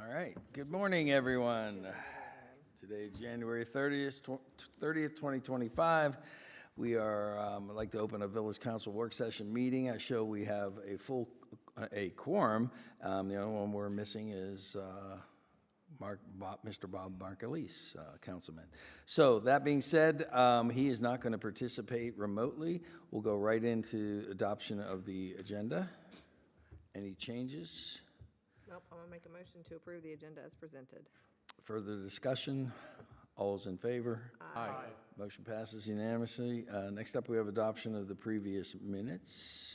All right, good morning, everyone. Today, January 30th, 2025. We are, I'd like to open a Village Council work session meeting. I show we have a quorum. The only one we're missing is Mr. Bob Markleese, councilman. So that being said, he is not going to participate remotely. We'll go right into adoption of the agenda. Any changes? Nope, I'm gonna make a motion to approve the agenda as presented. Further discussion? All's in favor? Aye. Motion passes unanimously. Next up, we have adoption of the previous minutes.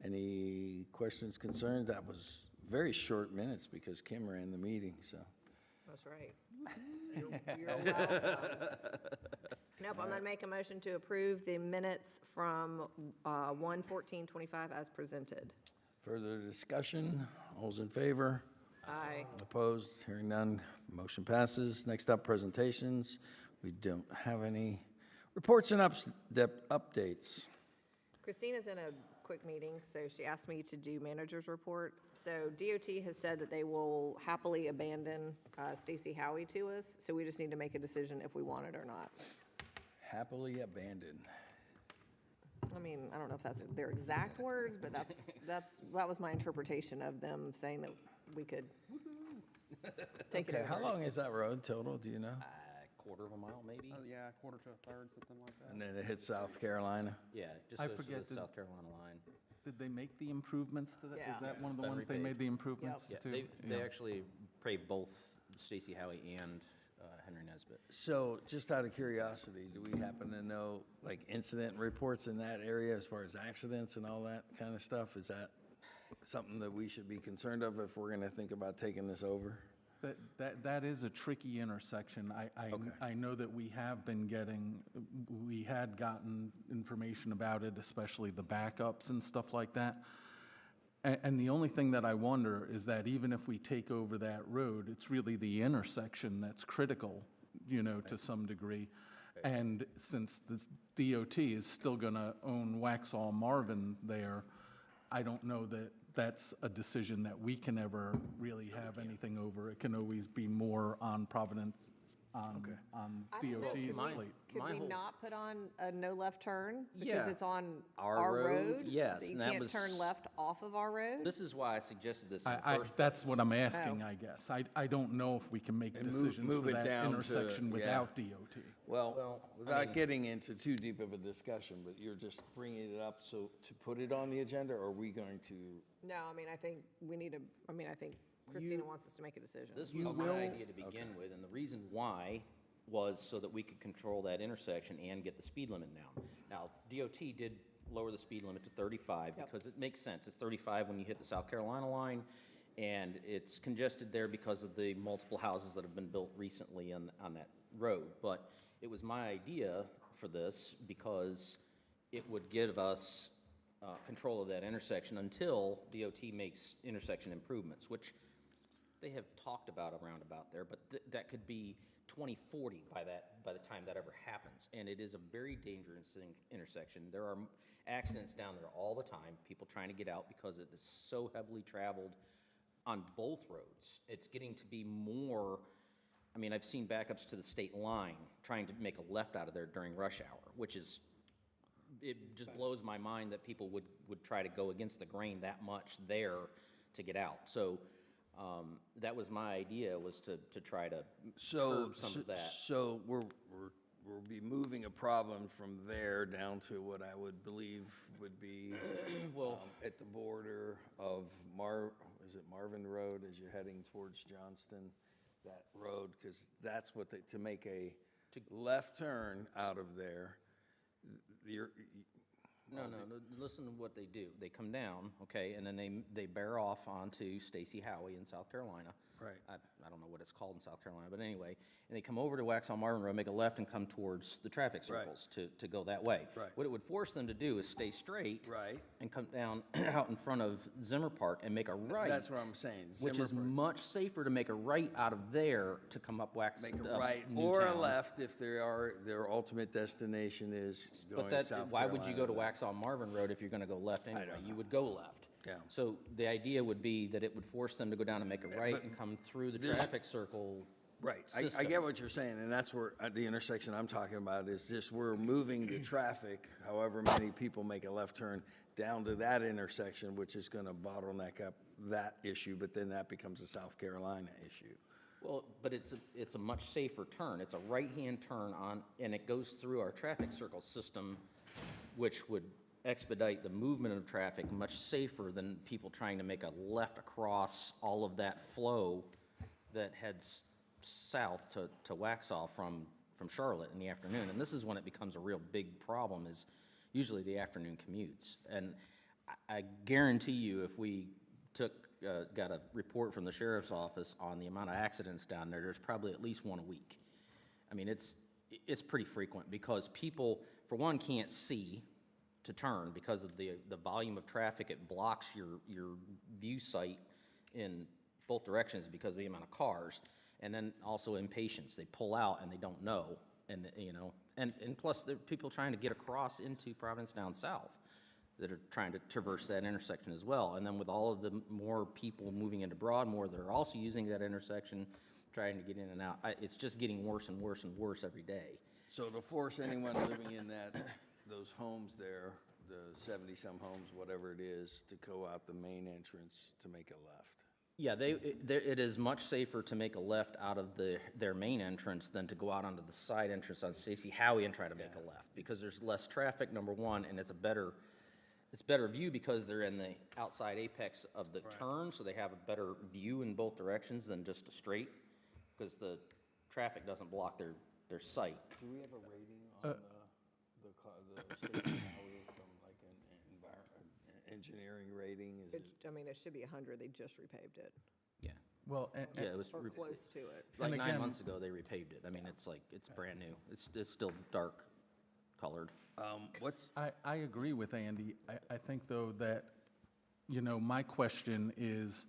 Any questions, concerns? That was very short minutes because Kim ran the meeting, so. That's right. You're welcome. Nope, I'm gonna make a motion to approve the minutes from 1/14/25 as presented. Further discussion? All's in favor? Aye. Opposed? Hearing none. Motion passes. Next up, presentations. We don't have any reports and updates. Christina's in a quick meeting, so she asked me to do manager's report. So DOT has said that they will happily abandon Stacy Howie to us, so we just need to make a decision if we want it or not. Happily abandoned. I mean, I don't know if that's their exact words, but that was my interpretation of them saying that we could take it Okay, over. how long is that road total, do you know? Quarter of a mile, maybe? Oh, yeah, quarter to a third, something like that. And then it hits South Carolina? Yeah, just I goes to forget the the- South Carolina line. Did they make the improvements to that? Yeah. Is that one of the It's been ones they made the improvements Yeah, to? they Yeah. actually paved both Stacy Howie and Henry Nesbitt. So, just out of curiosity, do we happen to know, like, incident reports in that area as far as accidents and all that kind of stuff? Is that something that we should be concerned of if we're gonna think about taking this over? That is a tricky intersection. Okay. I know that we had gotten information about it, especially the backups and stuff like that. And the only thing that I wonder is that even if we take over that road, it's really the intersection that's critical, to some degree. And since the DOT is still gonna own Waxhaw Marvin there, I don't know that that's a decision that we can ever really have anything over. It can always be more on Providence, on I don't know, DOT's My- plate. Could my we whole- not put on a no left turn? Because Yeah. it's on Our our road, road? yes, That you and that can't was- turn left off of our road? This is why I suggested this in the first That's place. what I'm asking, Oh. I guess. I don't know if we can make And decisions move for it that down to- intersection yeah. without DOT. Well, I without mean- getting into too deep of a discussion, but you're just bringing it up so to put it on the agenda, or are we going to? No, I think we need to, I think Christina wants us to make a decision. This was my idea to begin with, and the reason why was so that we could control that intersection and get the speed limit down. Now, DOT did lower the speed limit to 35 Yep. because it makes sense. It's 35 when you hit the South Carolina line, and it's congested there because of the multiple houses that have been built recently on that road. But it was my idea for this because it would give us control of that intersection until DOT makes intersection improvements, which they have talked about a roundabout there, but that could be 2040 by the time that ever happens. And it is a very dangerous intersection. There are accidents down there all the time, people trying to get out because it is so heavily traveled on both roads. It's getting to be more, I've seen backups to the state line trying to make a left out of there during rush hour, which is, it just blows my mind that people would try to go against the grain that much there to get out. So that was my idea, was to try to curb some of that. So we'll be moving a problem from there down to what I would believe would be at the border of is it Marvin Road as you're heading towards Johnston, that road, because that's what to make a left turn out of there. No, listen to what they do. They come down, okay, and then they bear off onto Stacy Howie in South Carolina. Right. I don't know what it's called in South Carolina, but anyway, and they come over to Waxhaw Marvin Road, make a left, and come towards the traffic Right. circles to go that way. Right. What it would force them to do is stay straight. Right. And come down out in front of Zimmer Park and make a right. That's what I'm saying. Which Zimmer is Park. much safer to make a right out of there to come up Make a right or a Newtown. left if their ultimate destination is going But South why would you go to Carolina. Waxhaw Marvin Road if you're gonna go left anyway? don't You would go left. Yeah. So the idea would be that it would force them to go down and make a right and come through the traffic circle. Right, I system. get what you're saying, and that's where, the intersection I'm talking about is just we're moving the traffic, however many people make a left turn, down to that intersection, which is gonna bottleneck up that issue, but then that becomes a South Carolina issue. Well, but it's a much safer turn. It's a right-hand turn on, and it goes through our traffic circle system, which would expedite the movement of traffic much safer than people trying to make a left across all of that flow that heads south to Waxhaw from Charlotte in the afternoon. And this is when it becomes a real big problem, is usually the afternoon commutes. And I guarantee you, if we got a report from the sheriff's office on the amount of accidents down there, there's probably at least one a week. I mean, it's pretty frequent because people, for one, can't see to turn because of the volume of traffic. It blocks your view sight in both directions because of the amount of cars. And then also impatience. They pull out and they don't know. And, and plus there are people trying to get across into Providence down south that are trying to traverse that intersection as well. And then with all of the more people moving into Broadmoor that are also using that intersection, trying to get in and out, it's just getting worse and worse and worse every day. So to force anyone living in those homes there, the 70-some homes, whatever it is, to go out the main entrance to make a left. Yeah, it is much safer to make a left out of their main entrance than to go out onto the side entrance on Stacy Howie and try to make a left, because there's less traffic, number one, and it's better view because they're in the outside apex of the turn, so they have a better view in both directions than just a straight, because the traffic doesn't block their sight. Do we have a rating on the Stacy Howie from like an engineering rating? Is it? It should be 100, they just repaved it, Yeah. Well, Yeah, it was or close to it. like And 9 again- months ago, they repaved it. I mean, it's brand new. It's still dark colored. I agree with Andy. I think, though, that, my question is,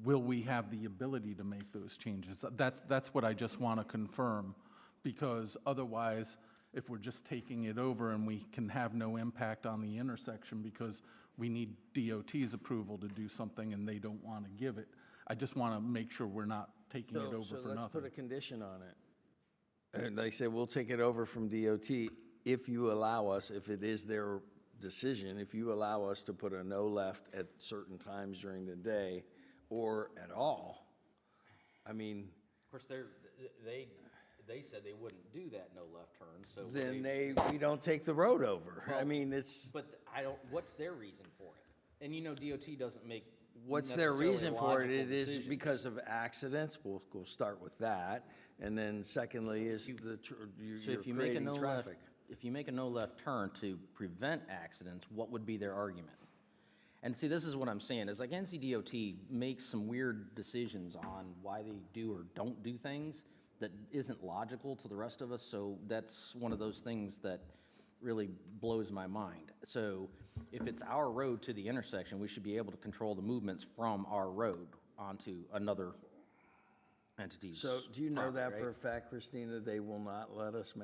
will we have the ability to make those changes? That's what I just want to confirm, because otherwise, if we're just taking it over and we can have no impact on the intersection because we need DOT's approval to do something and they don't want to give it, I just want to make sure we're not taking it over So for let's put a nothing. condition on it. And they say, we'll take it over from DOT if you allow us, if it is their decision, if you allow us to put a no left at certain times during the day or at all. I mean, Of course, they said they wouldn't do that no left turn, so. then we don't take the road over. I mean, it's, But what's their reason for it? And DOT doesn't make what's their necessarily reason for it? logical It is decisions. because of accidents. We'll start with that. And then secondly is So you're if you make a creating no left, traffic. if you make a no left turn to prevent accidents, what would be their argument? And see, this is what I'm saying, is like NCDOT makes some weird decisions on why they do or don't do things that isn't logical to the rest of us, so that's one of those things that really blows my mind. So if it's our road to the intersection, we should be able to control the movements from our road onto another entity's So do you know property, that for a right? fact, Christina, they will not let us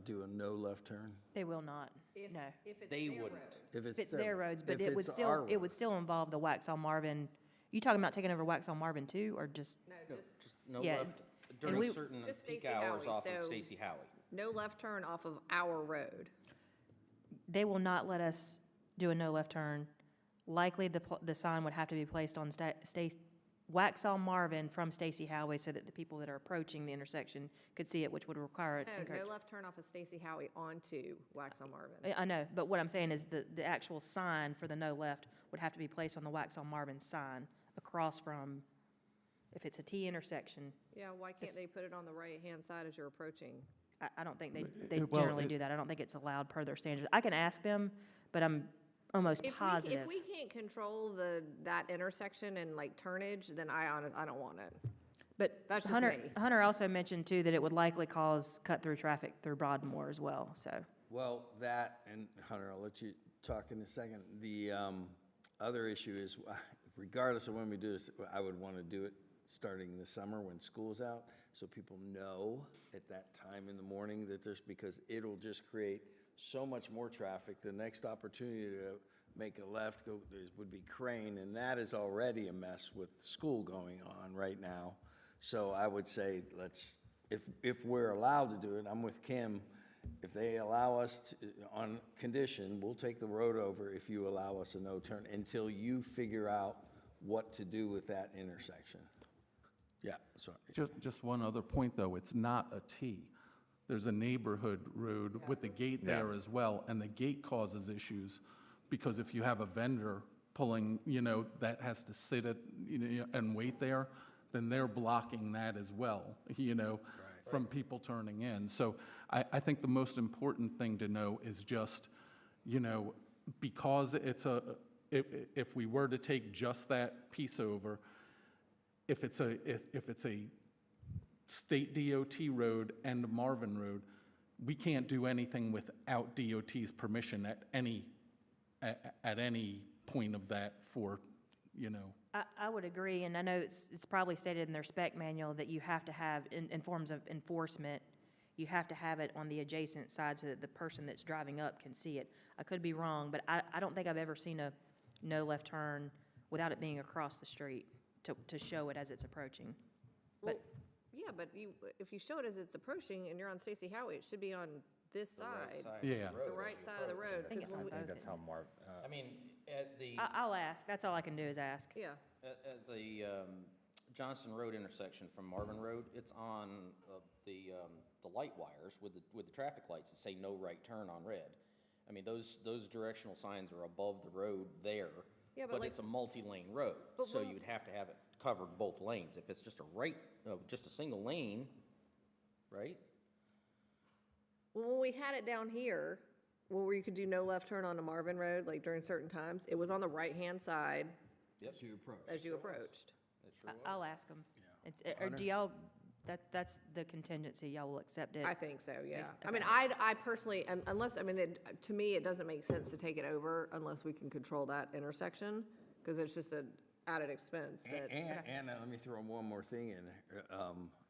do a no left turn? They will not, no. If it's They their wouldn't. road. If it's their roads, but if it would it's our still, it road. would still involve the Waxaw Marvin. You talking about taking over Waxaw Marvin too, or just, No, just No Yeah, left and during we- certain Just peak Stacy hours Howie, off of so- Stacy Howie. no left turn off of our road. they will not let us do a no left turn. Likely, the sign would have to be placed on Waxaw Marvin from Stacy Highway so that the people that are approaching the intersection could see it, which would require it. No left turn off of Stacy Howie onto Waxaw Marvin. I know, but what I'm saying is the actual sign for the no left would have to be placed on the Waxaw Marvin sign across from, if it's a T intersection. Yeah, why can't they put it on the right-hand side as you're approaching? I don't think they well, generally do that. I don't think it's allowed per their standards. I can ask them, but I'm almost positive. If we can't control that intersection and like turnage, then I don't want it. But That's just Hunter, me. Hunter also mentioned too that it would likely cause cut-through traffic through Broadmoor as well, so. Well, that, and Hunter, I'll let you talk in a second. The other issue is, regardless of when we do this, I would want to do it starting in the summer when school's out, so people know at that time in the morning that because it'll just create so much more traffic. The next opportunity to make a left, there would be Crane, and that is already a mess with school going on right now. So I would say if we're allowed to do it, I'm with Kim, if they allow us to, on condition, we'll take the road over if you allow us a no turn until you figure out what to do with that intersection. Yeah, sorry. Just one other point, though, it's not a T. There's a neighborhood road with a gate there as well, and the gate causes issues, because if you have a vendor pulling, that has to sit and wait there, then they're blocking that as well, from people turning in. So I think the most important thing to know is just, because if we were to take just that piece over, if it's a state DOT road and Marvin Road, we can't do anything without DOT's permission at any point of that for, I would agree, and I know it's probably stated in their spec manual that you have to have, in forms of enforcement, you have to have it on the adjacent side so that the person that's driving up can see it. I could be wrong, but I don't think I've ever seen a no left turn without it being across the street to show it as it's approaching. Well, yeah, but if you show it as it's approaching and you're on Stacy Howie, it should be on this side. Yeah. The right side of the road. I think it's 'cause on when both. we- That's how Marv, I mean, at the, I'll ask, that's all I can do is ask. Yeah, at the Johnston Road intersection from Marvin Road, it's on the light wires with the traffic lights that say no right turn on red. I mean, those directional signs are above the road there, Yeah, but but like- it's a multi-lane road, But so when- you'd have to have it covered both lanes. If it's just just a single lane, right? well, when we had it down here, where you could do no left turn onto Marvin Road, like during certain times, it was on the right-hand side Yes, you approach. as you approached. It sure was. I'll ask them. Or do y'all, that's the contingency, y'all will accept it? I think so, yeah. Yes, I mean, okay. I personally, unless, I mean, to me, it doesn't make sense to take it over unless we can control that intersection, because it's just an added expense that. And let me throw one more thing in.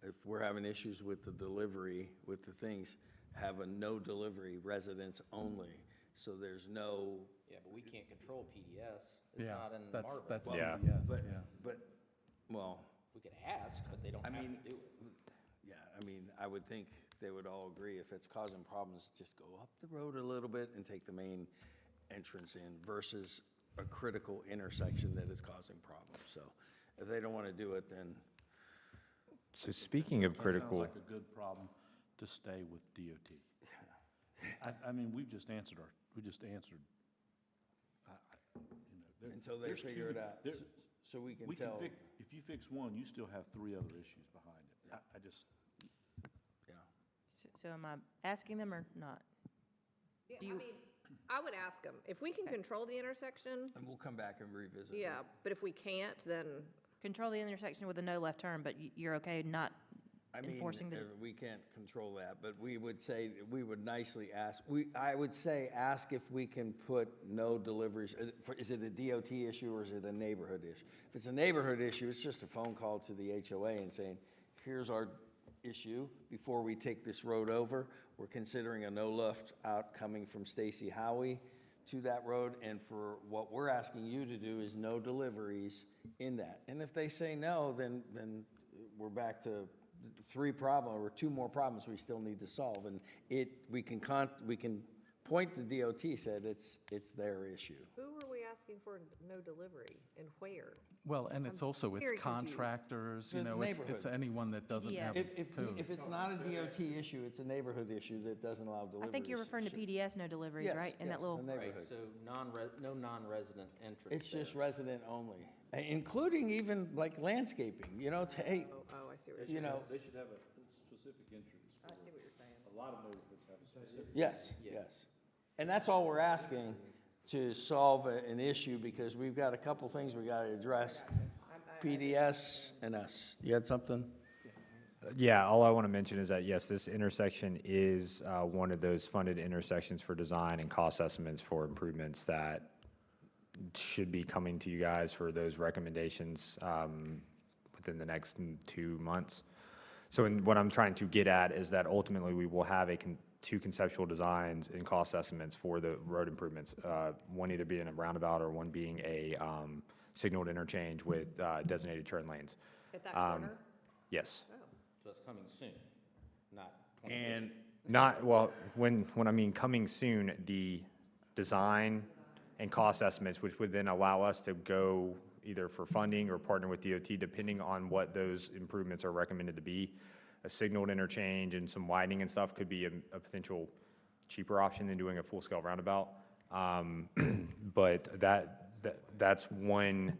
If we're having issues with the delivery, with the things, have a no delivery residents only. So there's no, Yeah, but we can't control PDS. It's Yeah, not in that's Marvin. Yeah. yes, but, yeah. well, We could ask, but they don't I have mean, to do it. yeah, I mean, I would think they would all agree if it's causing problems, just go up the road a little bit and take the main entrance in versus a critical intersection that is causing problems. So if they don't want to do it, then so speaking of critical, Sounds like a good problem to stay with DOT. I mean, we just answered, until they there's figure it two- out, there- so we can we can tell. fix, if you fix one, you still have 3 other issues behind it. I just, Yeah. So am I asking them or not? Yeah, Do I you- mean, I would ask them, if we can control the intersection, And we'll come back and revisit it. yeah, but if we can't, then, Control the intersection with a no left turn, but you're okay not I mean, enforcing the, we can't control that, but we would say, we would nicely ask, I would say, ask if we can put no deliveries. Is it a DOT issue or is it a neighborhood issue? If it's a neighborhood issue, it's just a phone call to the HOA and saying, here's our issue. Before we take this road over, we're considering a no left out coming from Stacy Howie to that road. And for what we're asking you to do is no deliveries in that. And if they say no, then we're back to 2 more problems we still need to solve. And we can point to DOT, said it's their issue. who are we asking for no delivery and where? Well, and it's also, it's very confused. contractors, The it's neighborhood. anyone that doesn't Yeah. have code. If it's not a DOT issue, it's a neighborhood issue that doesn't allow deliveries. I think you're referring to PDS no deliveries, Yes, right? In yes, that little, the Right, neighborhood. so no non-resident entrance. It's just there. resident only, including even like landscaping, hey, Oh, I see what you you're saying. know, they should have a specific entrance. I see what you're saying. A lot of neighborhoods have a specific. yes, yes. And that's all we're asking, to solve an issue, because we've got a couple things we gotta address. PDS and us. You had something? yeah, all I want to mention is that, yes, this intersection is one of those funded intersections for design and cost estimates for improvements that should be coming to you guys for those recommendations within the next 2 months. So what I'm trying to get at is that ultimately we will have a two conceptual designs and cost estimates for the road improvements. One either being a roundabout or one being a signaled interchange with designated turn lanes. At that corner? Yes. So it's coming soon, not And Not, well, when I mean coming soon, the design and cost estimates, which would then allow us to go either for funding or partner with DOT, depending on what those improvements are recommended to be. A signaled interchange and some widening and stuff could be a potential cheaper option than doing a full-scale roundabout. But that's one,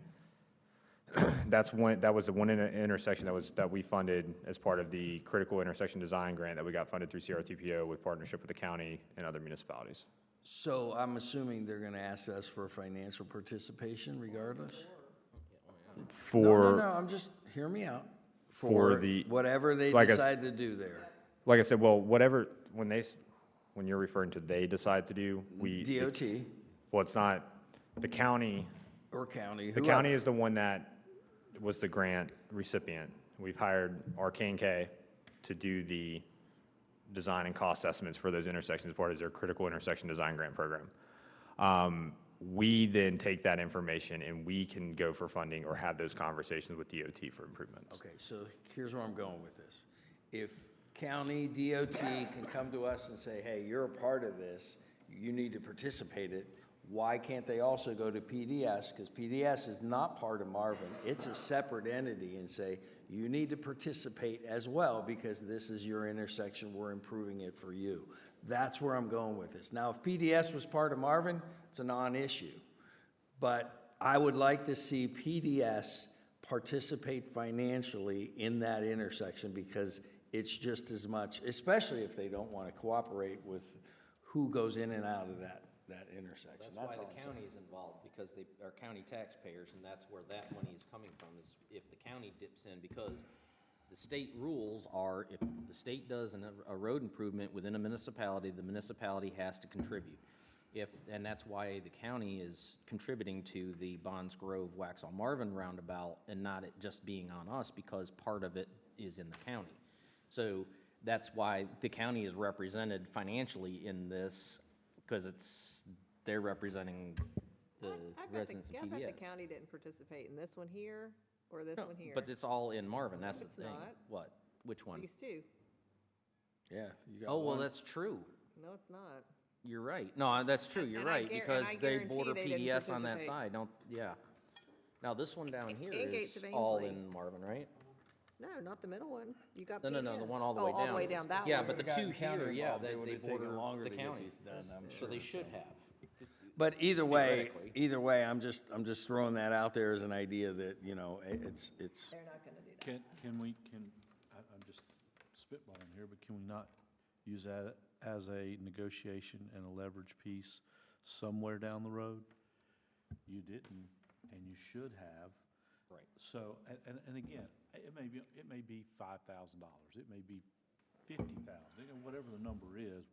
that was the one intersection that we funded as part of the critical intersection design grant that we got funded through CRTPO with partnership with the county and other municipalities. so I'm assuming they're gonna ask us for financial participation regardless? For, No, I'm just, hear me out. For the- whatever they like I s- decide to do there. like I said, well, whatever, when you're referring to they decide to do, DOT well, it's not, the county, or county, the whoever. county is the one that was the grant recipient. We've hired Arcane K to do the design and cost estimates for those intersections as part of their critical intersection design grant program. We then take that information and we can go for funding or have those conversations with DOT for improvements. Okay, so here's where I'm going with this. If county DOT can come to us and say, hey, you're a part of this, you need to participate in it, why can't they also go to PDS? Because PDS is not part of Marvin. It's a separate entity and say, you need to participate as well because this is your intersection, we're improving it for you. That's where I'm going with this. Now, if PDS was part of Marvin, it's a non-issue. But I would like to see PDS participate financially in that intersection because it's just as much, especially if they don't want to cooperate with who goes in and out of that intersection. That's why all the I'm saying. county is involved, because they are county taxpayers, and that's where that money is coming from, is if the county dips in, because the state rules are, if the state does a road improvement within a municipality, the municipality has to contribute. And that's why the county is contributing to the Bonds Grove Waxhaw Marvin roundabout and not it just being on us, because part of it is in the county. So that's why the county is represented financially in this, because they're representing the residents of I bet PDS. the county didn't participate in this one here or this one here. But it's all in Marvin, that's the It's thing. not. What? Which one? These two. Yeah. You got Oh, well, one. that's true. No, it's not. You're right. No, that's true, you're And I right, and because I they guarantee border they didn't PDS on that participate. side, don't, yeah. Now, this one down here and Gates is of all Ainsley. in Marvin, right? No, not the middle one. You got No, the PDS. one all the Oh, way down. all the way down that Yeah, one. but the Would've two gotten county here, yeah, involved. It they would've taken border longer the to get county. these done, I'm So sure. they should have. But either way, Theoretically. I'm just throwing that out there as an idea that, you know, it's, They're not gonna do that. I'm just spitballing here, but can we not use that as a negotiation and a leverage piece somewhere down the road? You didn't, and you should have. Right. So, and again, it may be $5,000, it may be 50,000, and whatever the number is,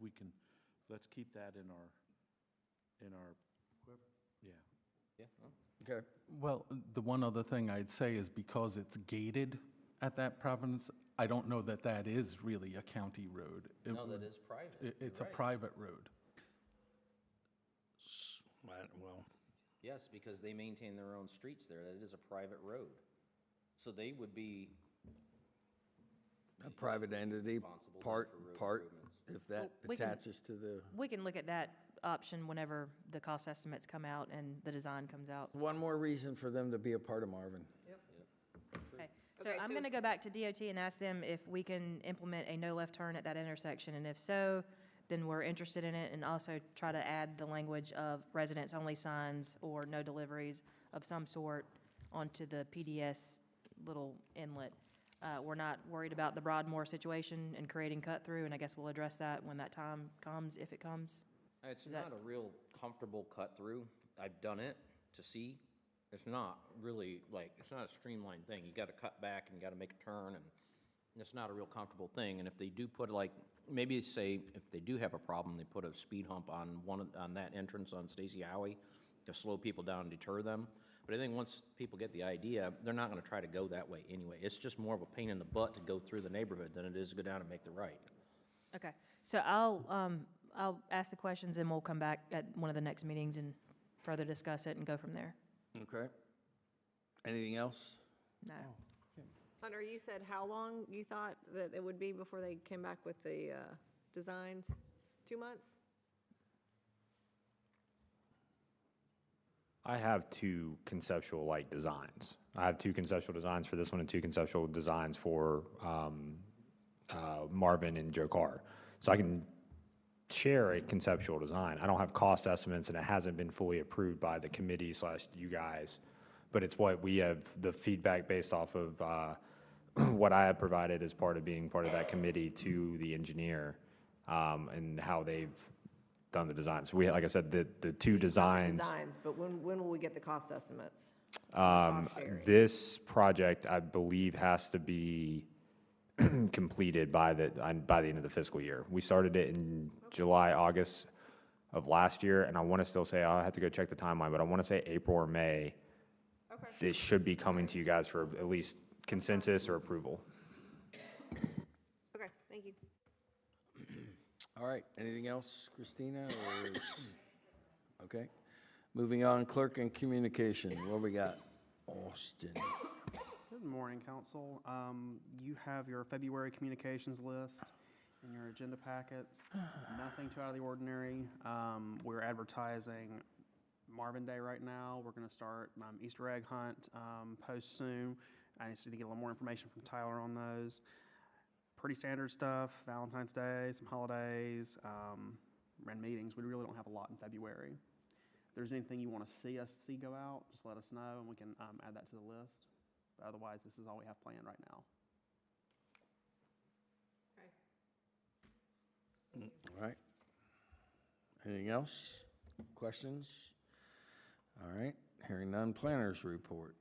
let's keep that in our, yeah. Yeah, no. okay. Well, the one other thing I'd say is because it's gated at that Providence, I don't know that that is really a county road. It No, that would- is private. It's a You're right. private road. Well, Yes, because they maintain their own streets there, that is a private road. So they would be a private entity, responsible then part, for road improvements. if that Well, we can- attaches to the. We can look at that option whenever the cost estimates come out and the design comes out. One more reason for them to be a part of Marvin. Okay, so Okay, I'm so- gonna go back to DOT and ask them if we can implement a no left turn at that intersection, and if so, then we're interested in it, and also try to add the language of residents-only signs or no deliveries of some sort onto the PDS little inlet. We're not worried about the Broadmoor situation and creating cut-through, and I guess we'll address that when that time comes, if it comes. It's Is that- not a real comfortable cut through. I've done it to see. It's not really, like, it's not a streamlined thing. You gotta cut back and you gotta make a turn, and it's not a real comfortable thing. And if they do put, like, maybe say, if they do have a problem, they put a speed hump on on that entrance on Stacy Howie to slow people down and deter them. But I think once people get the idea, they're not gonna try to go that way anyway. It's just more of a pain in the butt to go through the neighborhood than it is to go down and make the right. Okay, so I'll ask the questions and we'll come back at one of the next meetings and further discuss it and go from there. Okay. Anything else? No. Hunter, you said how long you thought that it would be before they came back with the designs? 2 months? I have two conceptual like designs. I have two conceptual designs for this one and two conceptual designs for Marvin and Joe Carr. So I can share a conceptual design. I don't have cost estimates and it hasn't been fully approved by the committee / you guys. But it's what we have, the feedback based off of what I have provided as part of being part of that committee to the engineer and how they've done the design. So we, like I said, the two designs. Designs, but when will we get the cost estimates? Cost sharing. This project, I believe, has to be completed by the end of the fiscal year. We started it in July, August of last year, and I want to still say, I'll have to go check the timeline, but I want to say April or May. Okay. It should be coming to you guys for at least consensus or approval. Okay, thank you. All right, anything else, Christina, or is, okay. Moving on, clerk and communication, what we got? Austin. Good morning, council. You have your February communications list in your agenda packets. Nothing too out of the ordinary. We're advertising Marvin Day right now. We're going to start Easter egg hunt post soon. I just need to get a little more information from Tyler on those. Pretty standard stuff, Valentine's Day, some holidays, and meetings. We really don't have a lot in February. If there's anything you want to see go out, just let us know and we can add that to the list. But otherwise, this is all we have planned right now. All right. Anything else? Questions? All right, hearing none, planners report.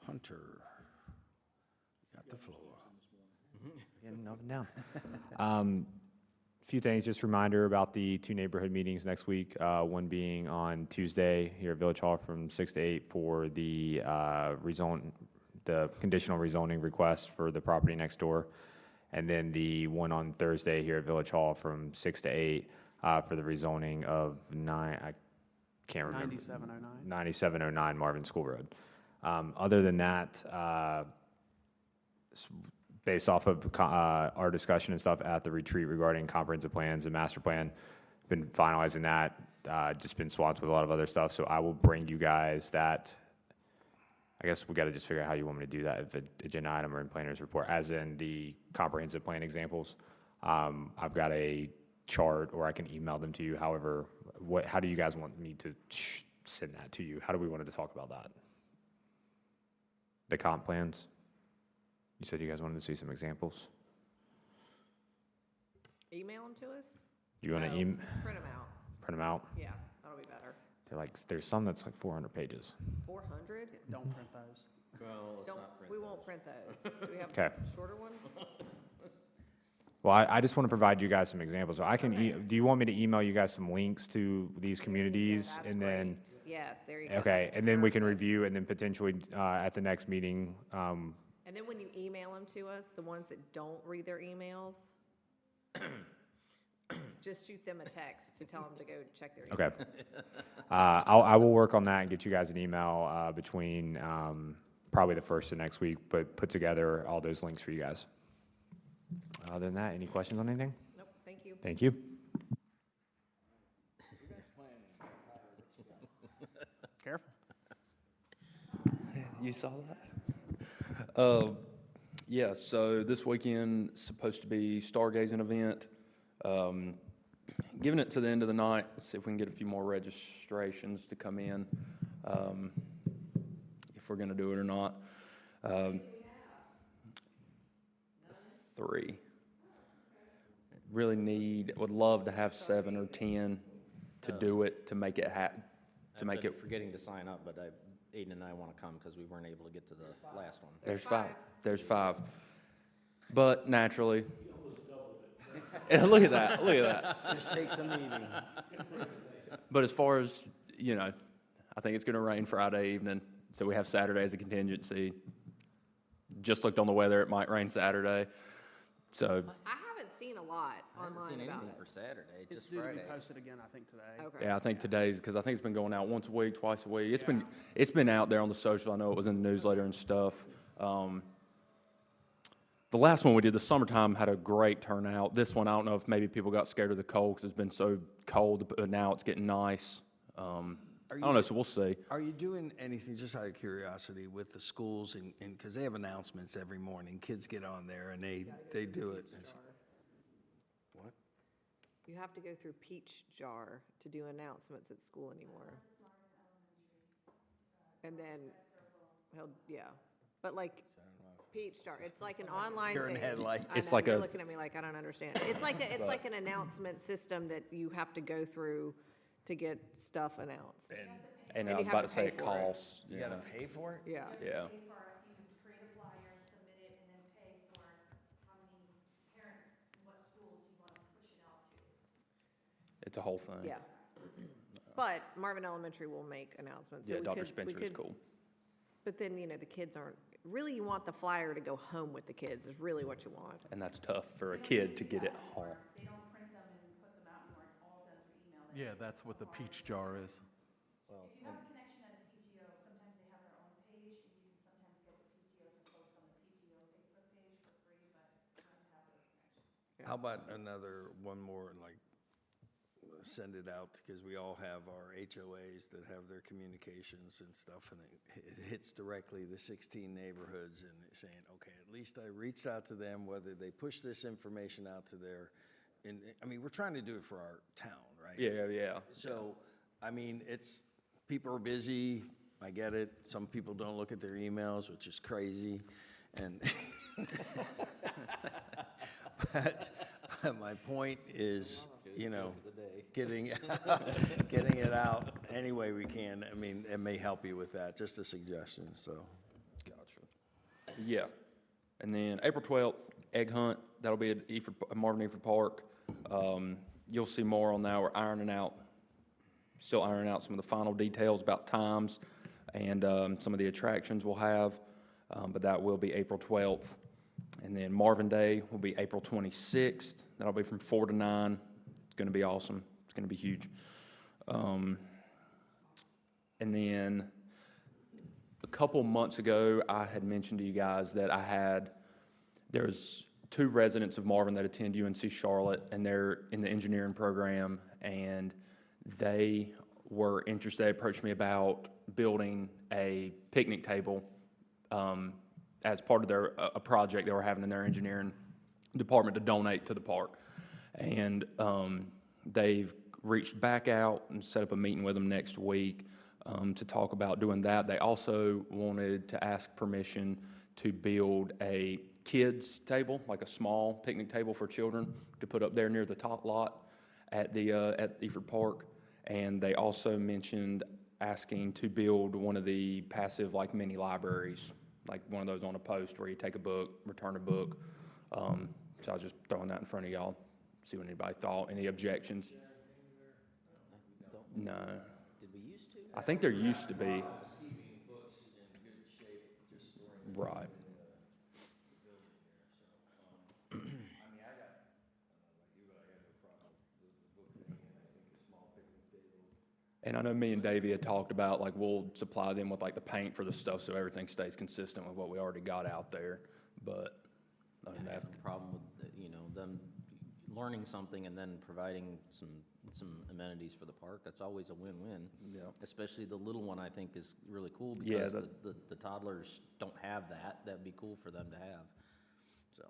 Hunter, you got the floor. Getting up and down. Few things, just a reminder about the two neighborhood meetings next week. One being on Tuesday here at Village Hall from 6 to 8 for the the conditional rezoning request for the property next door. And then the one on Thursday here at Village Hall from 6 to 8 for the rezoning of I can't remember. 9709. 9709 Marvin School Road. Other than that, based off of our discussion and stuff at the retreat regarding comprehensive plans and master plan, been finalizing that, just been swamped with a lot of other stuff. So I will bring you guys that. I guess we got to just figure out how you want me to do that, if an agenda item or in planners report, as in the comprehensive plan examples. I've got a chart, or I can email them to you. However, how do you guys want me to send that to you? How do we want to talk about that? The comp plans? You said you guys wanted to see some examples. Email them to us? You want to No, print them out. Yeah, that'll be better. They're like, there's some that's like 400 pages. 400? Don't print those. Don't, we won't print those. Do we have Okay. shorter ones? Well, I just want to provide you guys some examples. So I can, Okay. do you want me to email you guys some links to these communities? That's And then, great. Yes, there you go. okay, and then we can Perfect. review and then potentially at the next meeting, And then when you email them to us, the ones that don't read their emails, just shoot them a text to tell them to go check their email. okay. I will work on that and get you guys an email between probably the first of next week, but put together all those links for you guys. Other than that, any questions on anything? Nope, thank you. Thank you. Careful. You saw that? Yeah, so this weekend is supposed to be stargazing event. Giving it to the end of the night, see if we can get a few more registrations to come in, if we're gonna do it or not. 3. Really would love to have 7 or 10 to do it, to make it to make it. Forgetting to sign up, but Aiden and I want to come because we weren't able to get to the last one. There's 5. There's 5. But naturally. Look at that, look at that. Just takes a meeting. But as far as, I think it's going to rain Friday evening, so we have Saturday as a contingency. Just looked on the weather, it might rain Saturday. So, I haven't seen a lot I haven't online seen about anything it. for Saturday, It's just due to Friday. be posted again, I think, today. Okay. yeah, I think today's, because I think it's been going out once a week, twice a week. It's been out there on the social. I know it was in the newsletter and stuff. The last one we did, the summertime, had a great turnout. This one, I don't know if maybe people got scared of the cold because it's been so cold, but now it's getting nice. I don't know, so we'll see. Are you doing anything, just out of curiosity, with the schools and, because they have announcements every morning, kids get on there and they do it. What? You have to go through Peach Jar to do announcements at school anymore. And then, but like Peach Jar, it's like an online You're in thing. headlights. I It's know, like you're a- looking at me like I don't understand. It's like an announcement system that you have to go through to get stuff announced. And And I you was have about to to say pay it for it. costs. You gotta pay for it? Yeah. Yeah. You create a flyer, submit it, and then pay for how many parents, what schools you want to push it out to. It's a whole thing. Yeah. But Marvin Elementary will make announcements. So Yeah, we Dr. could- we Spencer is could- cool. But then, the kids aren't, really you want the flyer to go home with the kids is really what you want. And that's tough for a kid to get it home. They don't print them and put them out anymore, it's all done through email. Yeah, that's what the peach jar is. If you have a connection at a PTO, sometimes they have their own page, and you can sometimes get the PTO to post on the PTO Facebook page for free, but you have to have those connections. How about one more, like, send it out, because we all have our HOAs that have their communications and stuff, and it hits directly the 16 neighborhoods, and it's saying, okay, at least I reached out to them, whether they push this information out to their, and, I mean, we're trying to do it for our town, right? Yeah. So, I mean, people are busy, I get it. Some people don't look at their emails, which is crazy, and, but my point is, getting it out any way we can. I mean, it may help you with that, just a suggestion, so. Gotcha. Yeah. And then April 12th, egg hunt. That'll be at Marvin Eford Park. You'll see more on that. We're still ironing out some of the final details about times and some of the attractions we'll have. But that will be April 12th. And then Marvin Day will be April 26th. That'll be from 4 to 9. It's going to be awesome. It's going to be huge. And then a couple months ago, I had mentioned to you guys that there's 2 residents of Marvin that attend UNC Charlotte, and they're in the engineering program, and they were interested. They approached me about building a picnic table as part of a project they were having in their engineering department to donate to the park. And they've reached back out and set up a meeting with them next week to talk about doing that. They also wanted to ask permission to build a kids' table, like a small picnic table for children, to put up there near the top lot at Eford Park. And they also mentioned asking to build one of the passive, like, mini libraries, like one of those on a post where you take a book, return a book. So I was just throwing that in front of y'all, see what anybody thought. Any objections? No. Did we used to? I think there used to be. Right. And I know me and Davey had talked about, like, we'll supply them with, like, the paint for the stuff so everything stays consistent with what we already got out there. But I have no problem with, them learning something and then providing some amenities for the park. That's always a win-win. Yeah. Especially Especially the little one, I think, is really cool Yeah, because the toddlers don't have that. That'd be cool for them to have, so.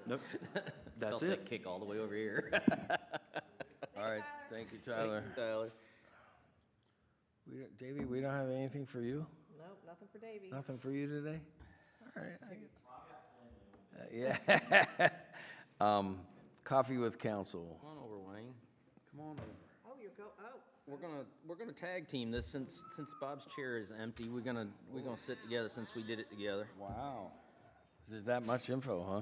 Nope, that's Felt it. that kick all the way over here. All right, thank you, Tyler. Tyler. Davey, we don't have anything for you? Nope, nothing for Davy. Nothing for you today? All right. Yeah. Coffee with council. Come on over, Wayne. Come on over. We're gonna tag team this since Bob's chair is empty. We're gonna sit together since we did it together. Wow. Is that much info, huh?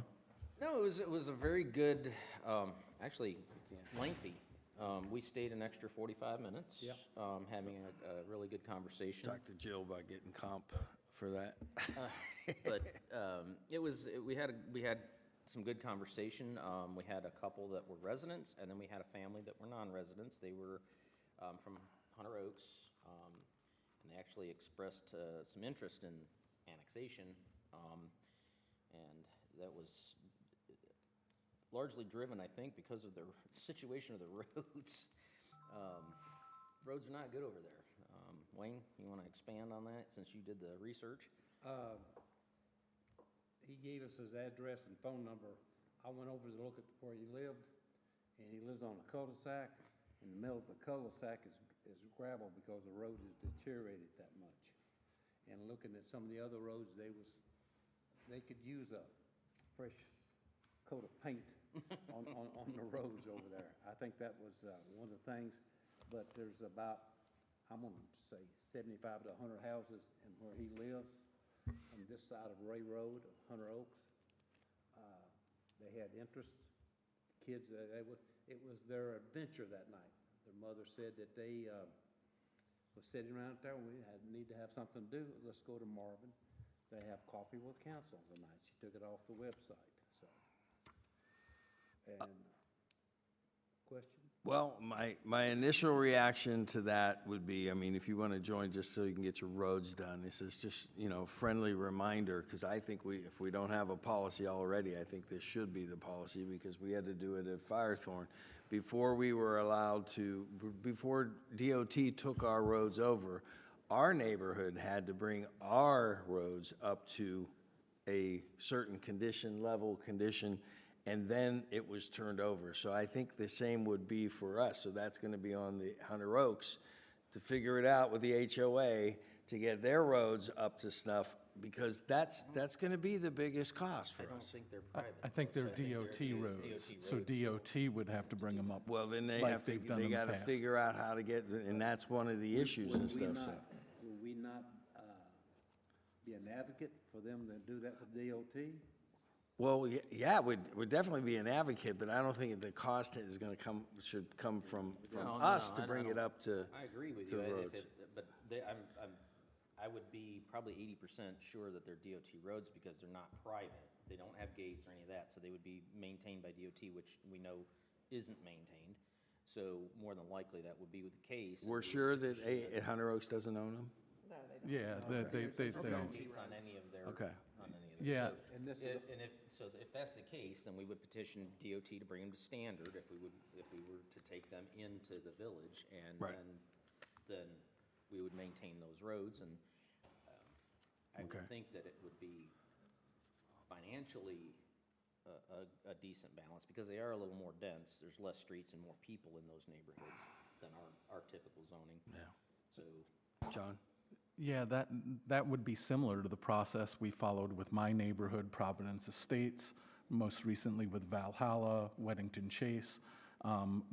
No, it was a very good, actually lengthy We stayed an extra 45 minutes. Having a really good conversation. Talk to Jill about getting comp for that. But we had some good conversation. We had a couple that were residents, and then we had a family that were non-residents. They were from Hunter Oaks, and they actually expressed some interest in annexation. And that was largely driven, I think, because of the situation of the roads. Roads are not good over there. Wayne, you want to expand on that, since you did the research? He gave us his address and phone number. I went over to look at where he lived, and he lives on a cul-de-sac. In the middle of the cul-de-sac is gravel because the road has deteriorated that much. And looking at some of the other roads, they could use a fresh coat of paint on the roads over there. I think that was one of the things, but there's about, I'm gonna say 75 to 100 houses in where he lives on this side of Ray Road, of Hunter Oaks. They had interest, kids, it was their adventure that night. Their mother said that they was sitting around there, need to have something to do, let's go to Marvin. They have coffee with council tonight. She took it off the website, so. And, question? Well, my initial reaction to that would be, I mean, if you want to join just so you can get your roads done, this is just, friendly reminder, because I think if we don't have a policy already, I think this should be the policy, because we had to do it at Firethorn. Before we were allowed to, before DOT took our roads over, our neighborhood had to bring our roads up to a certain level condition, and then it was turned over. So I think the same would be for us. So that's going to be on the Hunter Oaks to figure it out with the HOA to get their roads up to snuff, because that's going to be the biggest cost for I don't us. think they're private. I think they're roads. DOT roads, so DOT would have to bring them up. Well, then they like have to, they've done they in the got to past. figure out how to get, and that's one of the issues and stuff, so. Will we not be an advocate for them to do that with DOT? Well, yeah, we'd definitely be an advocate, but I don't think the cost is going to should come from No, us no, to I bring it don't- up to. I agree with to you, roads. but I would be probably 80% sure that they're DOT roads, because they're not private. They don't have gates or any of that, so they would be maintained by DOT, which we know isn't maintained. So more than likely, that would be the case. and We're we would sure that petition Hunter Oaks doesn't own them? No, they don't. Yeah, they no don't. gates on any of their, Okay. on any of their. Yeah. So And this is if that's the case, then we would petition DOT to bring them to standard if we were to take them into the village, and Right. then we would maintain those roads, and I Okay. would think that it would be financially a decent balance, because they are a little more dense. There's less streets and more people in those neighborhoods than our typical zoning. Yeah. So, John? Yeah, that would be similar to the process we followed with my neighborhood, Providence Estates, most recently with Valhalla, Weddington Chase.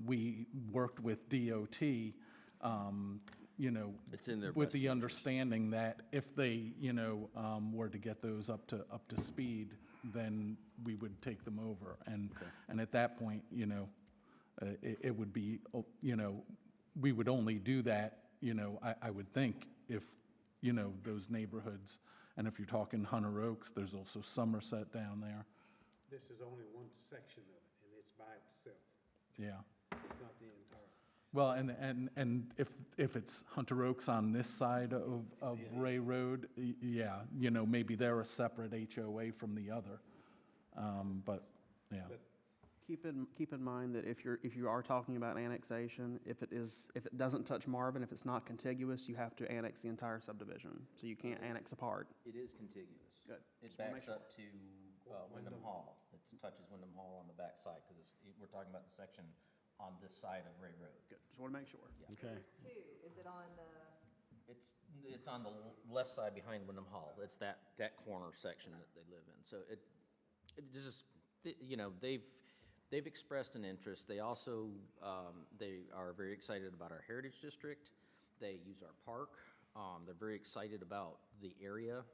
We worked with DOT, It's in their with best the interest. understanding that if they, were to get those up to speed, then we would take them over. And at that point, it would be, we would only do that, I would think, if, those neighborhoods, and if you're talking Hunter Oaks, there's also Somerset down there. This is only one section of it, and it's by itself. Yeah. It's not the entire. Well, and if it's Hunter Oaks on this side of Ray Road, yeah, maybe they're a separate HOA from the other. But, yeah. Keep in mind that if you are talking about annexation, if it doesn't touch Marvin, if it's not contiguous, you have to annex the entire subdivision. So you can't annex a part. it is contiguous. Good. It Just wanna make backs up to Wyndham Hall. It touches Wyndham Hall on the back side, because we're talking about the section on this side of Ray Road. Good. Just want to make sure. Okay. Two, is it on the? It's on the left side behind Wyndham Hall. It's that corner section that they live in. So it just, they've expressed an interest. They also, they are very excited about our Heritage District. They use our park. They're very excited about the area.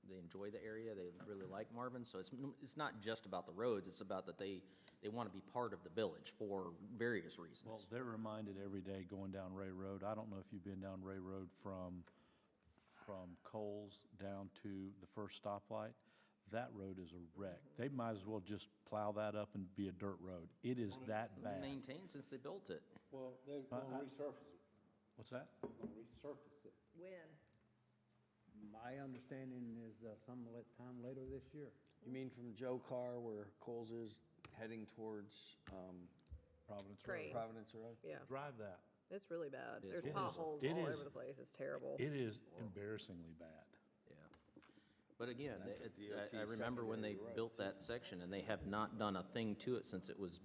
they enjoy the area, they really like Marvin. So it's not just about the roads, it's about that they want to be part of the village for various reasons. Well, they're reminded every day going down Ray Road. I don't know if you've been down Ray Road from Coles down to the first stoplight. That road is a wreck. They might as well just plow that up and be a dirt road. It is that bad. Maintained since they built it. Well, they're gonna resurface it. What's that? They're gonna resurface it. When? My understanding is sometime later this year. You mean from Joe Carr where Coles is heading towards Providence Road. Great. Providence Road? Yeah, Drive that. it's really bad. It is There's horrible. potholes It all is. over the place. It's terrible. It is embarrassingly bad. Yeah. But again, That's a I DOT remember when they secondary road, built that section, and they have not done a thing to it since it was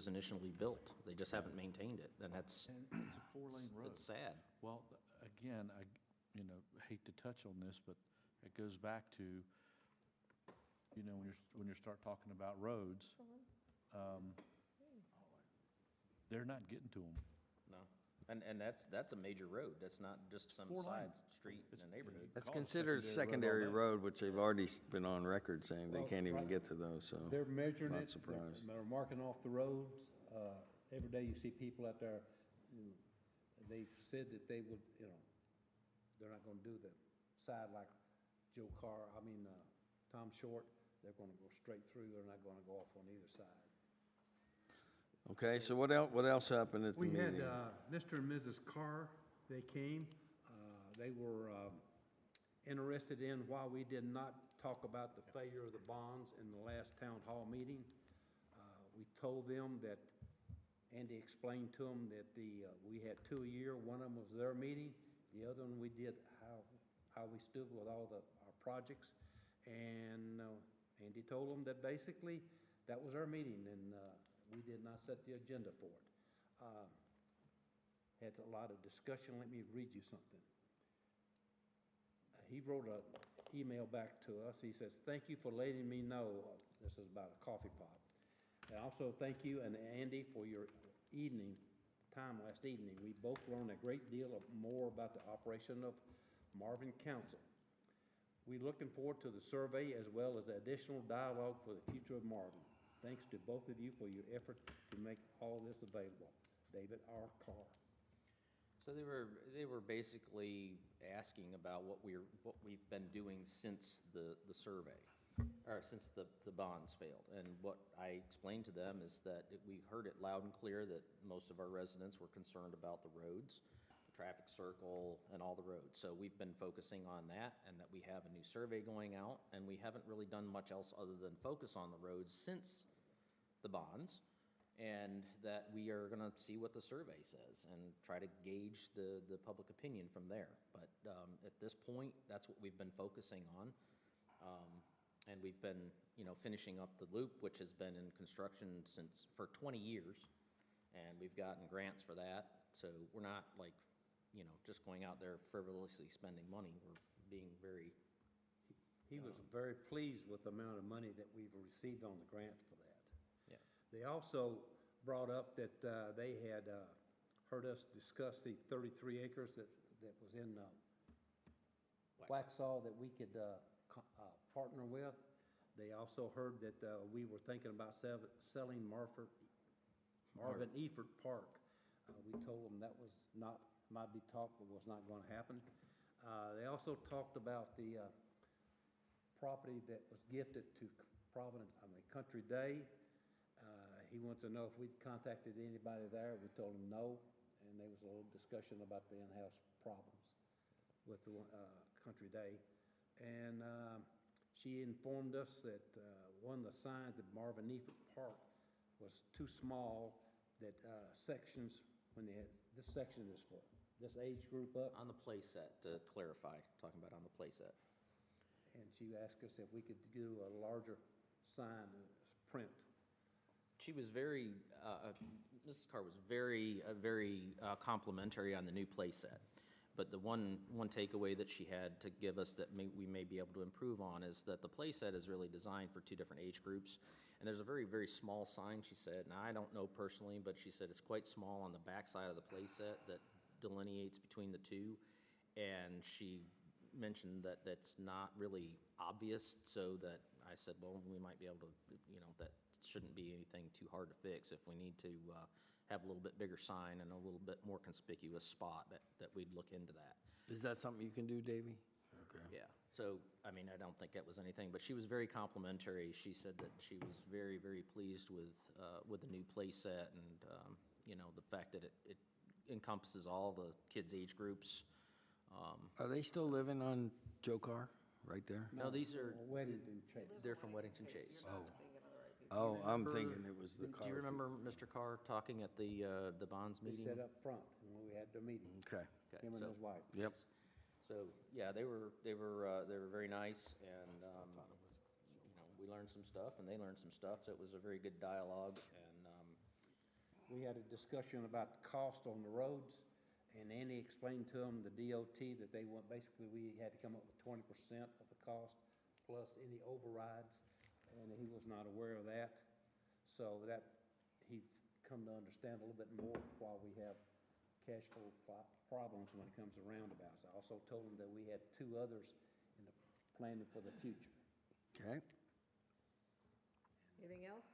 initially built. They just haven't maintained it, and that's, And it's a four-lane road. it's sad. Well, again, I hate to touch on this, but it goes back to, when you start talking about roads, they're not getting to them. No. And that's a major road. That's not just some Four side lanes. street in a neighborhood. That's Call it considered a secondary secondary road all road, which they've already been on record saying they Well, can't even right. get to those, so. They're measuring Not it, surprised. they're marking off the roads. Every day you see people out there, they've said that they would, they're not gonna do the side like Joe Carr, Tom Short. They're gonna go straight through, they're not gonna go off on either side. Okay, so what else happened at the We had meeting? Mr. and Mrs. Carr, they came. They were interested in why we did not talk about the failure of the bonds in the last town hall meeting. We told them that, Andy explained to them that we had two a year. One of them was their meeting. The other one, we did how we stood with all our projects. And Andy told them that basically that was our meeting, and we did not set the agenda for it. Had a lot of discussion. Let me read you something. He wrote an email back to us. He says, "Thank you for letting me know." This is about a coffee pot. And also, thank you and Andy for your time last evening. We both learned a great deal more about the operation of Marvin Council. We're looking forward to the survey as well as additional dialogue for the future of Marvin. Thanks to both of you for your effort to make all this available. David R. Carr. So they were basically asking about what we've been doing since the survey, or since the bonds failed. And what I explained to them is that we heard it loud and clear that most of our residents were concerned about the roads, the traffic circle, and all the roads. So we've been focusing on that, and that we have a new survey going out, and we haven't really done much else other than focus on the roads since the bonds, and that we are gonna see what the survey says and try to gauge the public opinion from there. But at this point, that's what we've been focusing on. And we've been, finishing up the loop, which has been in construction for 20 years. And we've gotten grants for that. So we're not like, just going out there frivolously spending money. We're being very, He was very pleased with the amount of money that we've received on the grant for that. yeah. They also brought up that they had heard us discuss the 33 acres that was in Waxhaw that we could partner with. They also heard that we were thinking about selling Marvin Eford Park. We told them that was might be talked, but was not going to happen. They also talked about the property that was gifted to Country Day. He wanted to know if we'd contacted anybody there. We told him no, and there was a little discussion about the in-house problems with the Country Day. And she informed us that one of the signs at Marvin Eford Park was too small, that sections, this section is for this age group up, On the playset, to clarify, talking about on the playset. and she asked us if we could do a larger sign, print. She was very, Mrs. Carr was very complimentary on the new playset. But the one takeaway that she had to give us that we may be able to improve on is that the playset is really designed for two different age groups. And there's a very, very small sign, she said, and I don't know personally, but she said it's quite small on the back side of the playset that delineates between the two. And she mentioned that that's not really obvious, so that I said, well, we might be able to, that shouldn't be anything too hard to fix. If we need to have a little bit bigger sign and a little bit more conspicuous spot, that we'd look into that. Is that something you can do, Davey? Okay. Yeah, so, I mean, I don't think that was anything, but she was very complimentary. She said that she was very, very pleased with the new play set and, the fact that it encompasses all the kids' age groups. Are they still living on Joe Carr, right there? No, these are, Weddington Chase. they're from Weddington Chase. Oh, I'm Remember- thinking it was the Carr. Do you remember Mr. Carr talking at the bonds They meeting? sat up front when we had the meeting, Okay, Okay, him and so- his wife. yep. So, yeah, they were very nice, and, we learned some stuff, and they learned some stuff, so it was a very good dialogue, and, We had a discussion about the cost on the roads, and Andy explained to them, the DOT, that they want, basically, we had to come up with 20% of the cost, plus any overrides, and he was not aware of that. So that, he come to understand a little bit more while we have cash flow problems when it comes to roundabouts. I also told him that we had 2 others in the planning for the future. Okay. Anything else?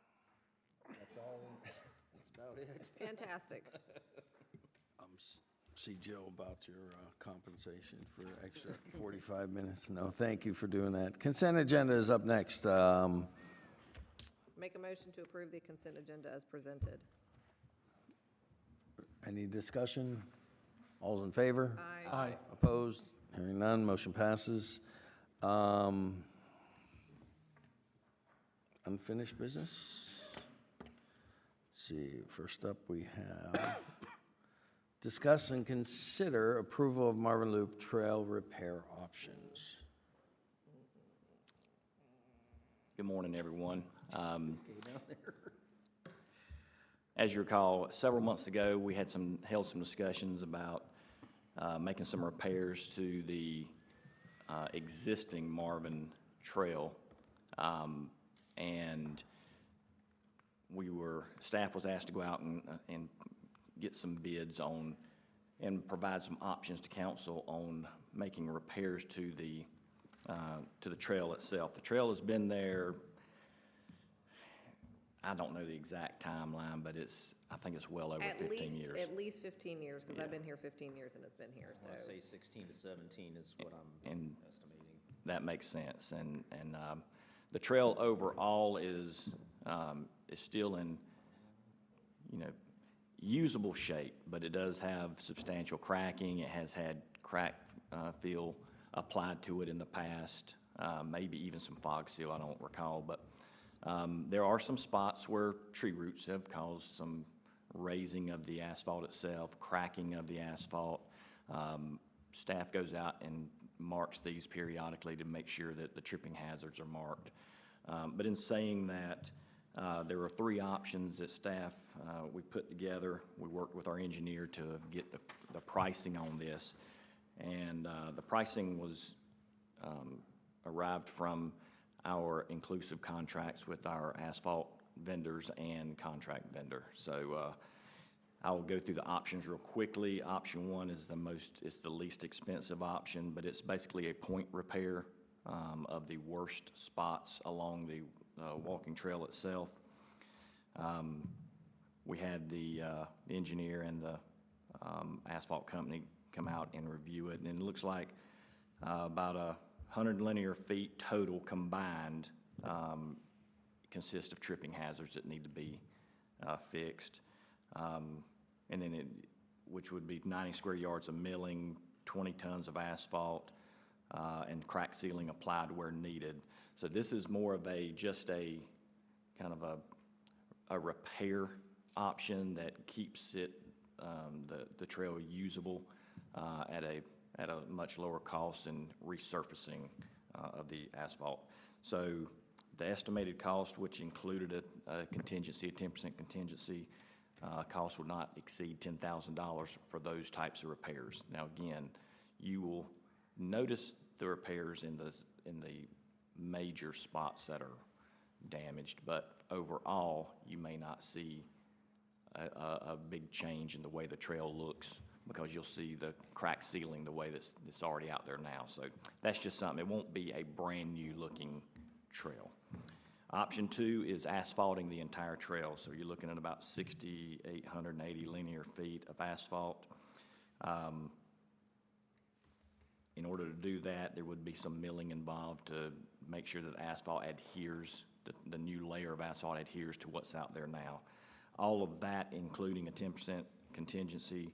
That's all. that's about it. Fantastic. See Jill about your compensation for extra 45 minutes. No, thank you for doing that. Consent agenda is up next. Make a motion to approve the consent agenda as presented. Any discussion? All's in favor? Aye. Aye. Opposed? Hearing none, motion passes. Unfinished business? Let's see, first up we have discuss and consider approval of Marvin Loop Trail repair options. Good morning, everyone. As you recall, several months ago, we had held some discussions about making some repairs to the existing Marvin Trail. And staff was asked to go out and get some bids on and provide some options to council on making repairs to the trail itself. The trail has been there, I don't know the exact timeline, but I think it's well over 15 years. At least 15 years, because I've been here 15 years and it's been here, I want to so. say 16 to 17 is what I'm And- estimating. That makes sense. And the trail overall is still in, usable shape, but it does have substantial cracking. It has had crack fill applied to it in the past, maybe even some fog seal, I don't recall. But there are some spots where tree roots have caused some raising of the asphalt itself, cracking of the asphalt. Staff goes out and marks these periodically to make sure that the tripping hazards are marked. But in saying that, there were 3 options that staff, we put together. We worked with our engineer to get the pricing on this. And the pricing was arrived from our inclusive contracts with our asphalt vendors and contract vendor. So I will go through the options real quickly. Option 1 is the least expensive option, but it's basically a point repair of the worst spots along the walking trail itself. We had the engineer and the asphalt company come out and review it, and it looks like about 100 linear feet total combined consist of tripping hazards that need to be fixed. And then which would be 90 square yards of milling, 20 tons of asphalt, and crack sealing applied where needed. So this is more of just a kind of a repair option that keeps it, the trail usable at a much lower cost than resurfacing of the asphalt. So the estimated cost, which included a contingency, a 10% contingency, cost would not exceed $10,000 for those types of repairs. Now, again, you will notice the repairs in the major spots that are damaged, but overall, you may not see a big change in the way the trail looks because you'll see the crack sealing the way that's already out there now. So that's just something, it won't be a brand-new looking trail. Option 2 is asphalting the entire trail, so you're looking at about 6,880 linear feet of asphalt. In order to do that, there would be some milling involved to make sure that asphalt adheres, the new layer of asphalt adheres to what's out there now. All of that, including a 10% contingency,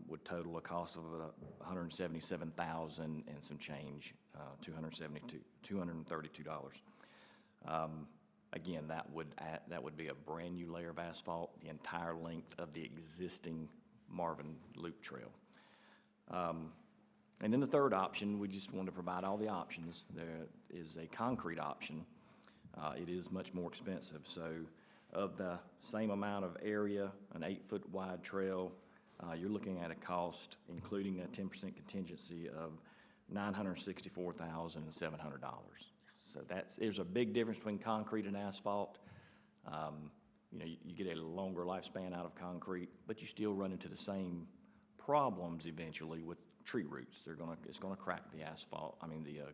would total a cost of $177,000 and some change, $232. Again, that would be a brand-new layer of asphalt, the entire length of the existing Marvin Loop Trail. And then the third option, we just want to provide all the options. There is a concrete option. It is much more expensive. So of the same amount of area, an 8-foot wide trail, you're looking at a cost, including a 10% contingency, of $964,700. So there's a big difference between concrete and asphalt. You know, you get a longer lifespan out of concrete, but you still run into the same problems eventually with tree roots. It's gonna crack the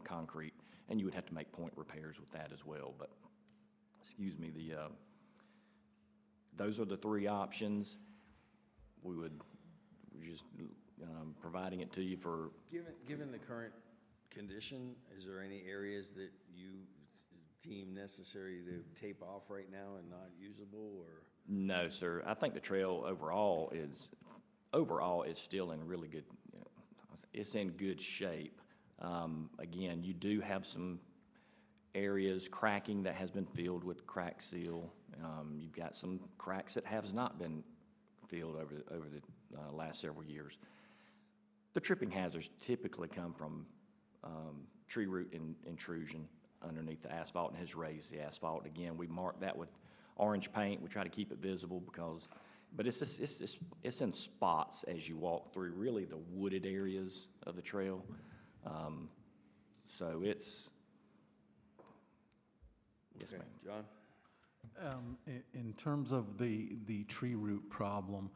concrete, and you would have to make point repairs with that as well. But, excuse me, those are the three options. We're just providing it to you for. Given the current condition, is there any areas that you deem necessary to tape off right now and not usable, or? No, sir. I think the trail overall is still in really good, it's in good shape. Again, you do have some areas cracking that has been filled with crack seal. You've got some cracks that has not been filled over the last several years. The tripping hazards typically come from tree root intrusion underneath the asphalt and has raised the asphalt. Again, we mark that with orange paint. We try to keep it visible but it's in spots as you walk through really the wooded areas of the trail. So it's, yes, Okay, ma'am. John? In terms of the tree root problem,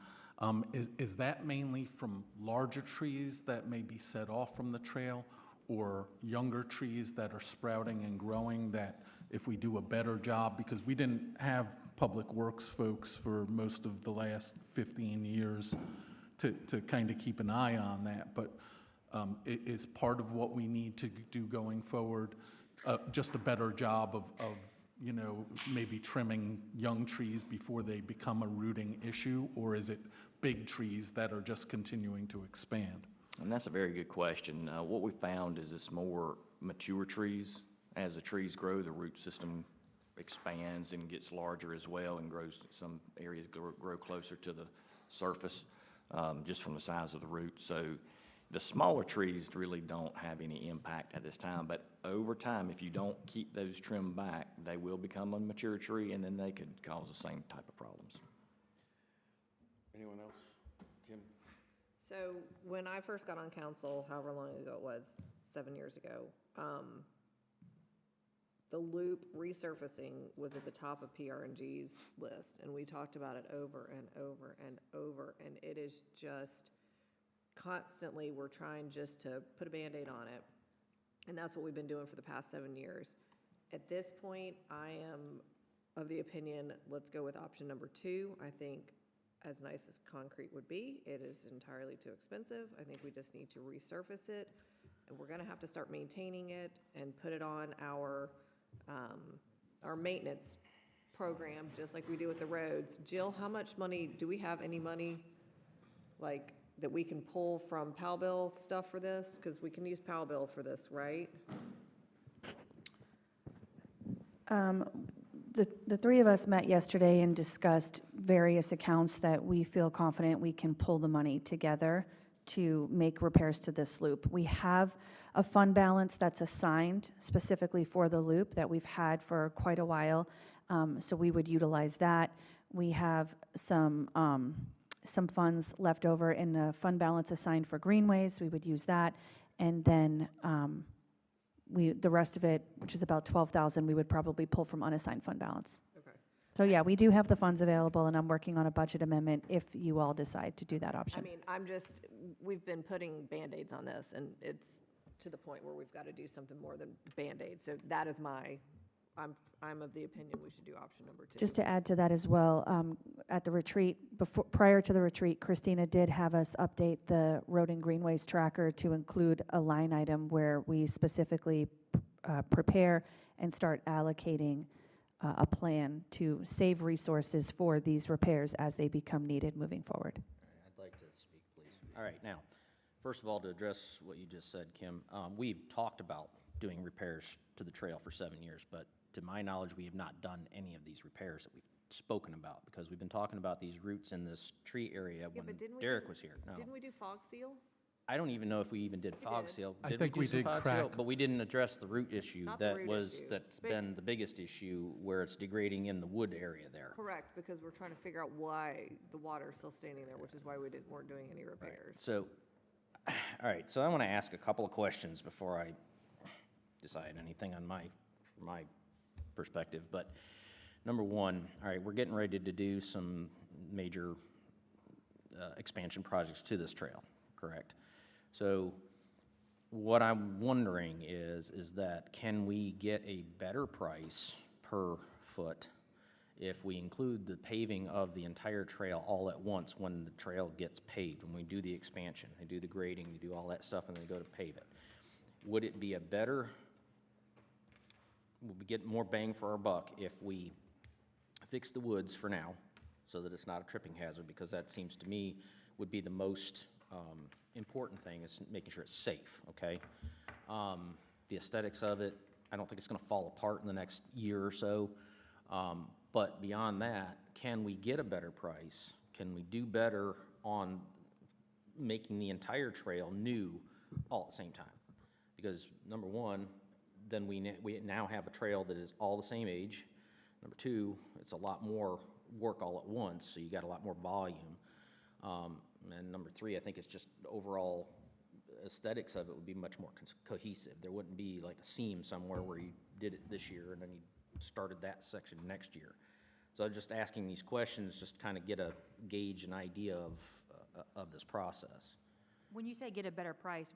is that mainly from larger trees that may be set off from the trail, or younger trees that are sprouting and growing that if we do a better job, because we didn't have public works folks for most of the last 15 years to kind of keep an eye on that, but is part of what we need to do going forward just a better job of you know, maybe trimming young trees before they become a rooting issue, or is it big trees that are just continuing to expand? And that's a very good question. What we found is it's more mature trees. As the trees grow, the root system expands and gets larger as well, and grows. Some areas grow closer to the surface just from the size of the root. So the smaller trees really don't have any impact at this time, but over time, if you don't keep those trimmed back, they will become a mature tree, and then they could cause the same type of problems. Anyone else? Kim? So when I first got on council, however long ago it was, 7 years ago, the loop resurfacing was at the top of PRNG's list, and we talked about it over and over and over, and it is just constantly, we're trying just to put a Band-Aid on it, and that's what we've been doing for the past 7 years. At this point, I am of the opinion, let's go with option number 2. I think as nice as concrete would be, it is entirely too expensive. I think we just need to resurface it, and we're gonna have to start maintaining it and put it on our maintenance program, just like we do with the roads. Jill, how much money, do we have any money, like, that we can pull from PAL bill stuff for this? Because we can use PAL bill for this, right? The three of us met yesterday and discussed various accounts that we feel confident we can pull the money together to make repairs to this loop. We have a fund balance that's assigned specifically for the loop that we've had for quite a while, so we would utilize that. We have some funds left over in the fund balance assigned for greenways. We would use that, and then the rest of it, which is about $12,000, we would probably pull from unassigned fund balance. Okay. So yeah, we do have the funds available, and I'm working on a budget amendment if you all decide to do that I option. mean, we've been putting Band-Aids on this, and it's to the point where we've got to do something more than Band-Aids. So that is I'm of the opinion we should do option number 2. Just to add to that as well, at the retreat, prior to the retreat, Christina did have us update the road and greenways tracker to include a line item where we specifically prepare and start allocating a plan to save resources for these repairs as they become needed moving forward. I'd like to speak, please. All right, now, first of all, to address what you just said, Kim, we've talked about doing repairs to the trail for 7 years, but to my knowledge, we have not done any of these repairs that we've spoken about, because we've been talking about these roots in this tree area Yeah, when but didn't we Derek do- was here. No. Didn't we do fog seal? I don't even know if we even did fog did. seal. I Did think do we some did fog seal? crack. But we didn't address the root issue Not the that root was, issue. that's But- been the biggest issue, where it's degrading in the wood area there. Correct, because we're trying to figure out why the water is still standing there, which is why weren't doing any repairs. So, all right, so I want to ask a couple of questions before I decide anything on from my perspective. But number one, all right, we're getting ready to do some major expansion projects to this trail, correct? So what I'm wondering is that can we get a better price per foot if we include the paving of the entire trail all at once when the trail gets paved, when we do the expansion, they do the grading, they do all that stuff, and they go to pave it? Would it be would we get more bang for our buck if we fix the woods for now, so that it's not a tripping hazard? Because that seems to me would be the most important thing, is making sure it's safe, okay? The aesthetics of it, I don't think it's gonna fall apart in the next year or so. But beyond that, can we get a better price? Can we do better on making the entire trail new all at the same time? Because number one, then we now have a trail that is all the same age. Number two, it's a lot more work all at once, so you got a lot more volume. And number three, I think it's just overall aesthetics of it would be much more cohesive. There wouldn't be like a seam somewhere where you did it this year and then you started that section next year. So I'm just asking these questions, just kind of get a gauge, an idea of this process. When you say get a better price,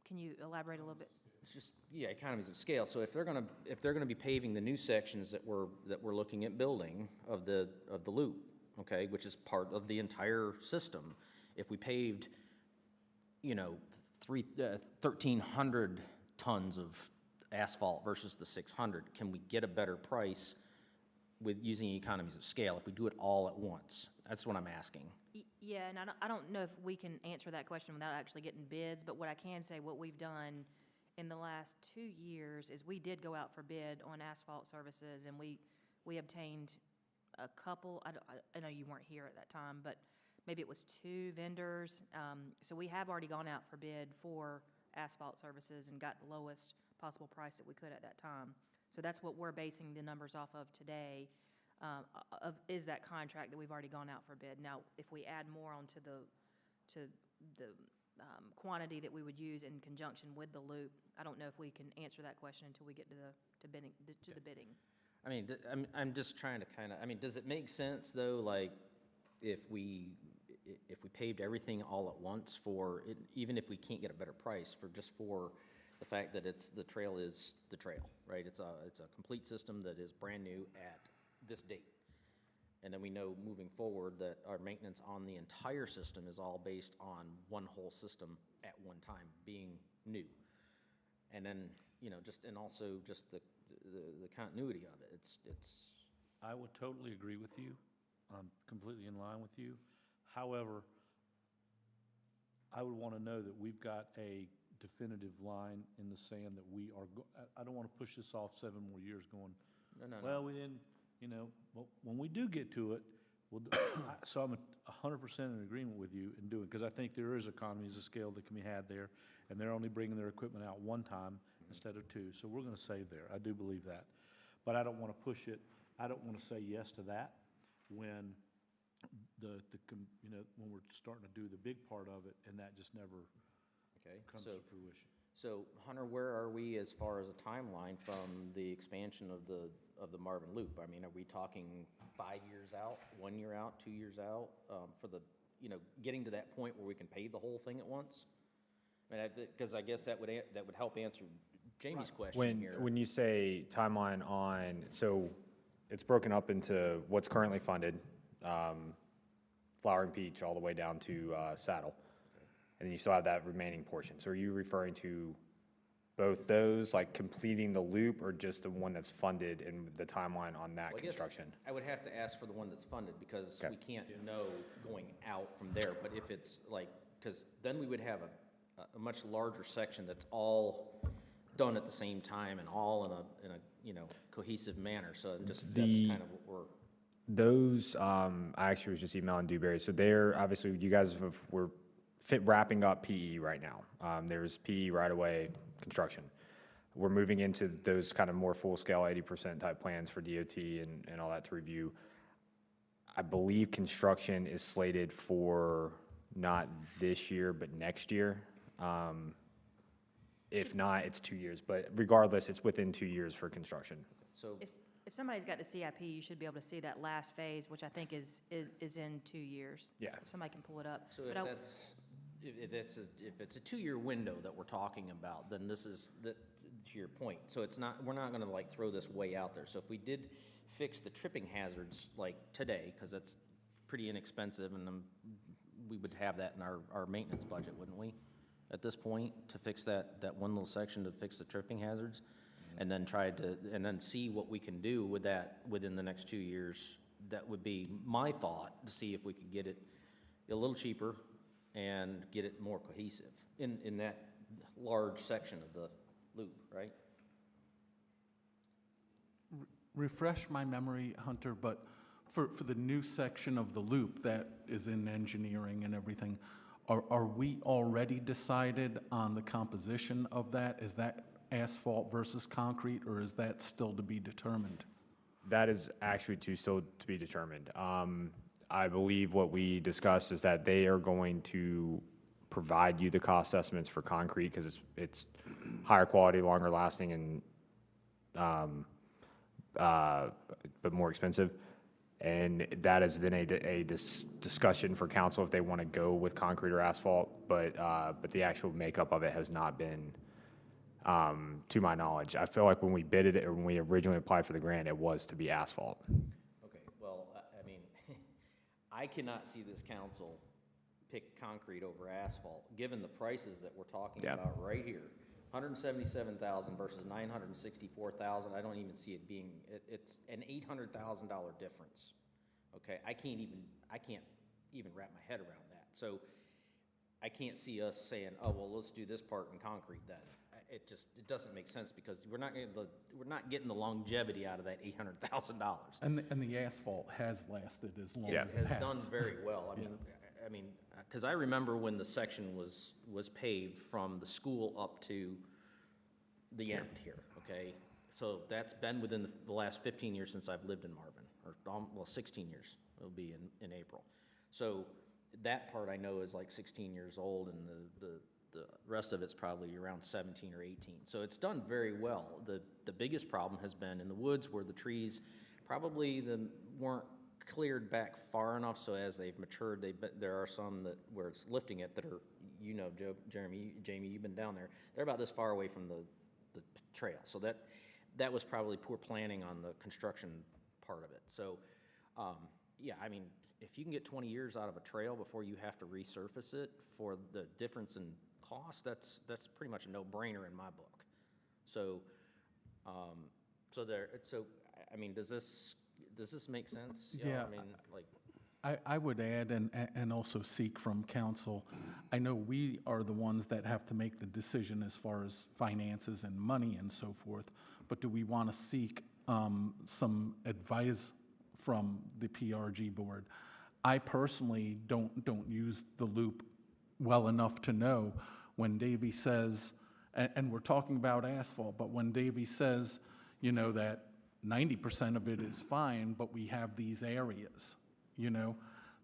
can you elaborate a little bit? It's just, yeah, economies of scale. So if they're gonna be paving the new sections that we're looking at building of the loop, okay, which is part of the entire system, if we paved, 1,300 tons of asphalt versus the 600, can we get a better price with using economies of scale if we do it all at once? That's what I'm asking. Yeah, and I don't know if we can answer that question without actually getting bids, but what I can say, what we've done in the last 2 years is we did go out for bid on asphalt services, and we obtained a couple, I know you weren't here at that time, but maybe it was 2 vendors. So we have already gone out for bid for asphalt services and got the lowest possible price that we could at that time. So that's what we're basing the numbers off of today, is that contract that we've already gone out for bid. Now, if we add more onto the quantity that we would use in conjunction with the loop, I don't know if we can answer that question until we get to the bidding. I mean, I'm just trying to does it make sense, though, like, if we paved everything all at once for, even if we can't get a better price, for the fact that the trail is the trail, right? It's a complete system that is brand new at this date. And then we know moving forward that our maintenance on the entire system is all based on one whole system at one time being new. And then, and also just the continuity of it. It's. I would totally agree with you. I'm completely in line with you. However, I would want to know that we've got a definitive line in the sand that we are, I don't want to push this off 7 more years going, No. well, we didn't, well, when we do get to it, we'll do. So I'm 100% in agreement with you in doing, because I think there is economies of scale that can be had there, and they're only bringing their equipment out one time instead of 2, so we're going to save there. I do believe that. But I don't want to push it, I don't want to say yes to that when when we're starting to do the big part of it, and that just never comes to fruition. So, Hunter, where are we as far as a timeline from the expansion of the of the Marvin Loop? I mean, are we talking 5 years out, 1 year out, 2 years out, for the, you know, getting to that point where we can pave the whole thing at once? I mean, because I guess that would help answer Jamie's question here. When you say timeline on, so it's broken up into what's currently funded, Flowering Peach all the way down to Saddle. And then you still have that remaining portion. So are you referring to both those, like completing the loop, or just the one that's funded and the timeline on that Well, I guess construction? I would have to ask for the one that's funded, because Okay. we can't know going out from there. But if it's like, because then we would have a much larger section that's all done at the same time and all in a you know, cohesive manner. So just, that's The- kind of what we're. Those, I actually was just emailing Dewberry. So they're, obviously, you guys we're wrapping up PE right now. There's PE right away construction. We're moving into those kind of more full-scale 80% type plans for DOT and all that to review. I believe construction is slated for not this year, but next year. If not, it's 2 years, but regardless, it's within 2 years for construction. So, If somebody's got the CIP, you should be able to see that last phase, which I think is in 2 years. Yeah. If somebody can pull it up. so But if it's a 2-year window that we're talking about, then this is, to your point. So it's not, we're not gonna like throw this way out there. So if we did fix the tripping hazards like today, because that's pretty inexpensive, and we would have that in our maintenance budget, wouldn't we? At this point, to fix that one little section to fix the tripping hazards, and then and then see what we can do with that within the next 2 years. That would be my thought, to see if we could get it a little cheaper and get it more cohesive in that large section of the loop, right? Refresh my memory, Hunter, but for the new section of the loop that is in engineering and everything, are we already decided on the composition of that? Is that asphalt versus concrete, or is that still to be determined? That is actually still to be determined. I believe what we discussed is that they are going to provide you the cost estimates for concrete, because it's higher quality, longer lasting, and but more expensive. And that is then a discussion for council if they want to go with concrete or asphalt, but the actual makeup of it has not been, to my knowledge. I feel like when we bidded it, or when we originally applied for the grant, it was to be asphalt. Okay, well, I mean, I cannot see this council pick concrete over asphalt, given the prices that we're talking Yeah. about right here. $177,000 versus $964,000, I don't even see it being, it's an $800,000 difference. Okay, I can't even wrap my head around that. So I can't see us saying, oh, well, let's do this part in concrete then. It doesn't make sense, because we're not getting the longevity out of that $800,000. And the asphalt has lasted as long Yeah. as it has. Has done very well. I mean, because I remember when the section was paved from the school up to the end here, okay? So that's been within the last 15 years since I've lived in Marvin, or, well, 16 years, it'll be in April. So that part I know is like 16 years old, and the rest of it's probably around 17 or 18. So it's done very well. The biggest problem has been in the woods, where the trees probably weren't cleared back far enough, so as they've matured, there are some where it's lifting it that are, you know, Jamie, you've been down there. They're about this far away from the trail. So that was probably poor planning on the construction part of it. So, yeah, I mean, if you can get 20 years out of a trail before you have to resurface it for the difference in cost, that's pretty much a no-brainer in my book. So, I mean, does this make sense? You know, Yeah. I mean, like, I would add and also seek from council, I know we are the ones that have to make the decision as far as finances and money and so forth, but do we want to seek some advice from the PRG board? I personally don't use the loop well enough to know when Davey says, and we're talking about asphalt, but when Davey says, you know, that 90% of it is fine, but we have these areas, you know,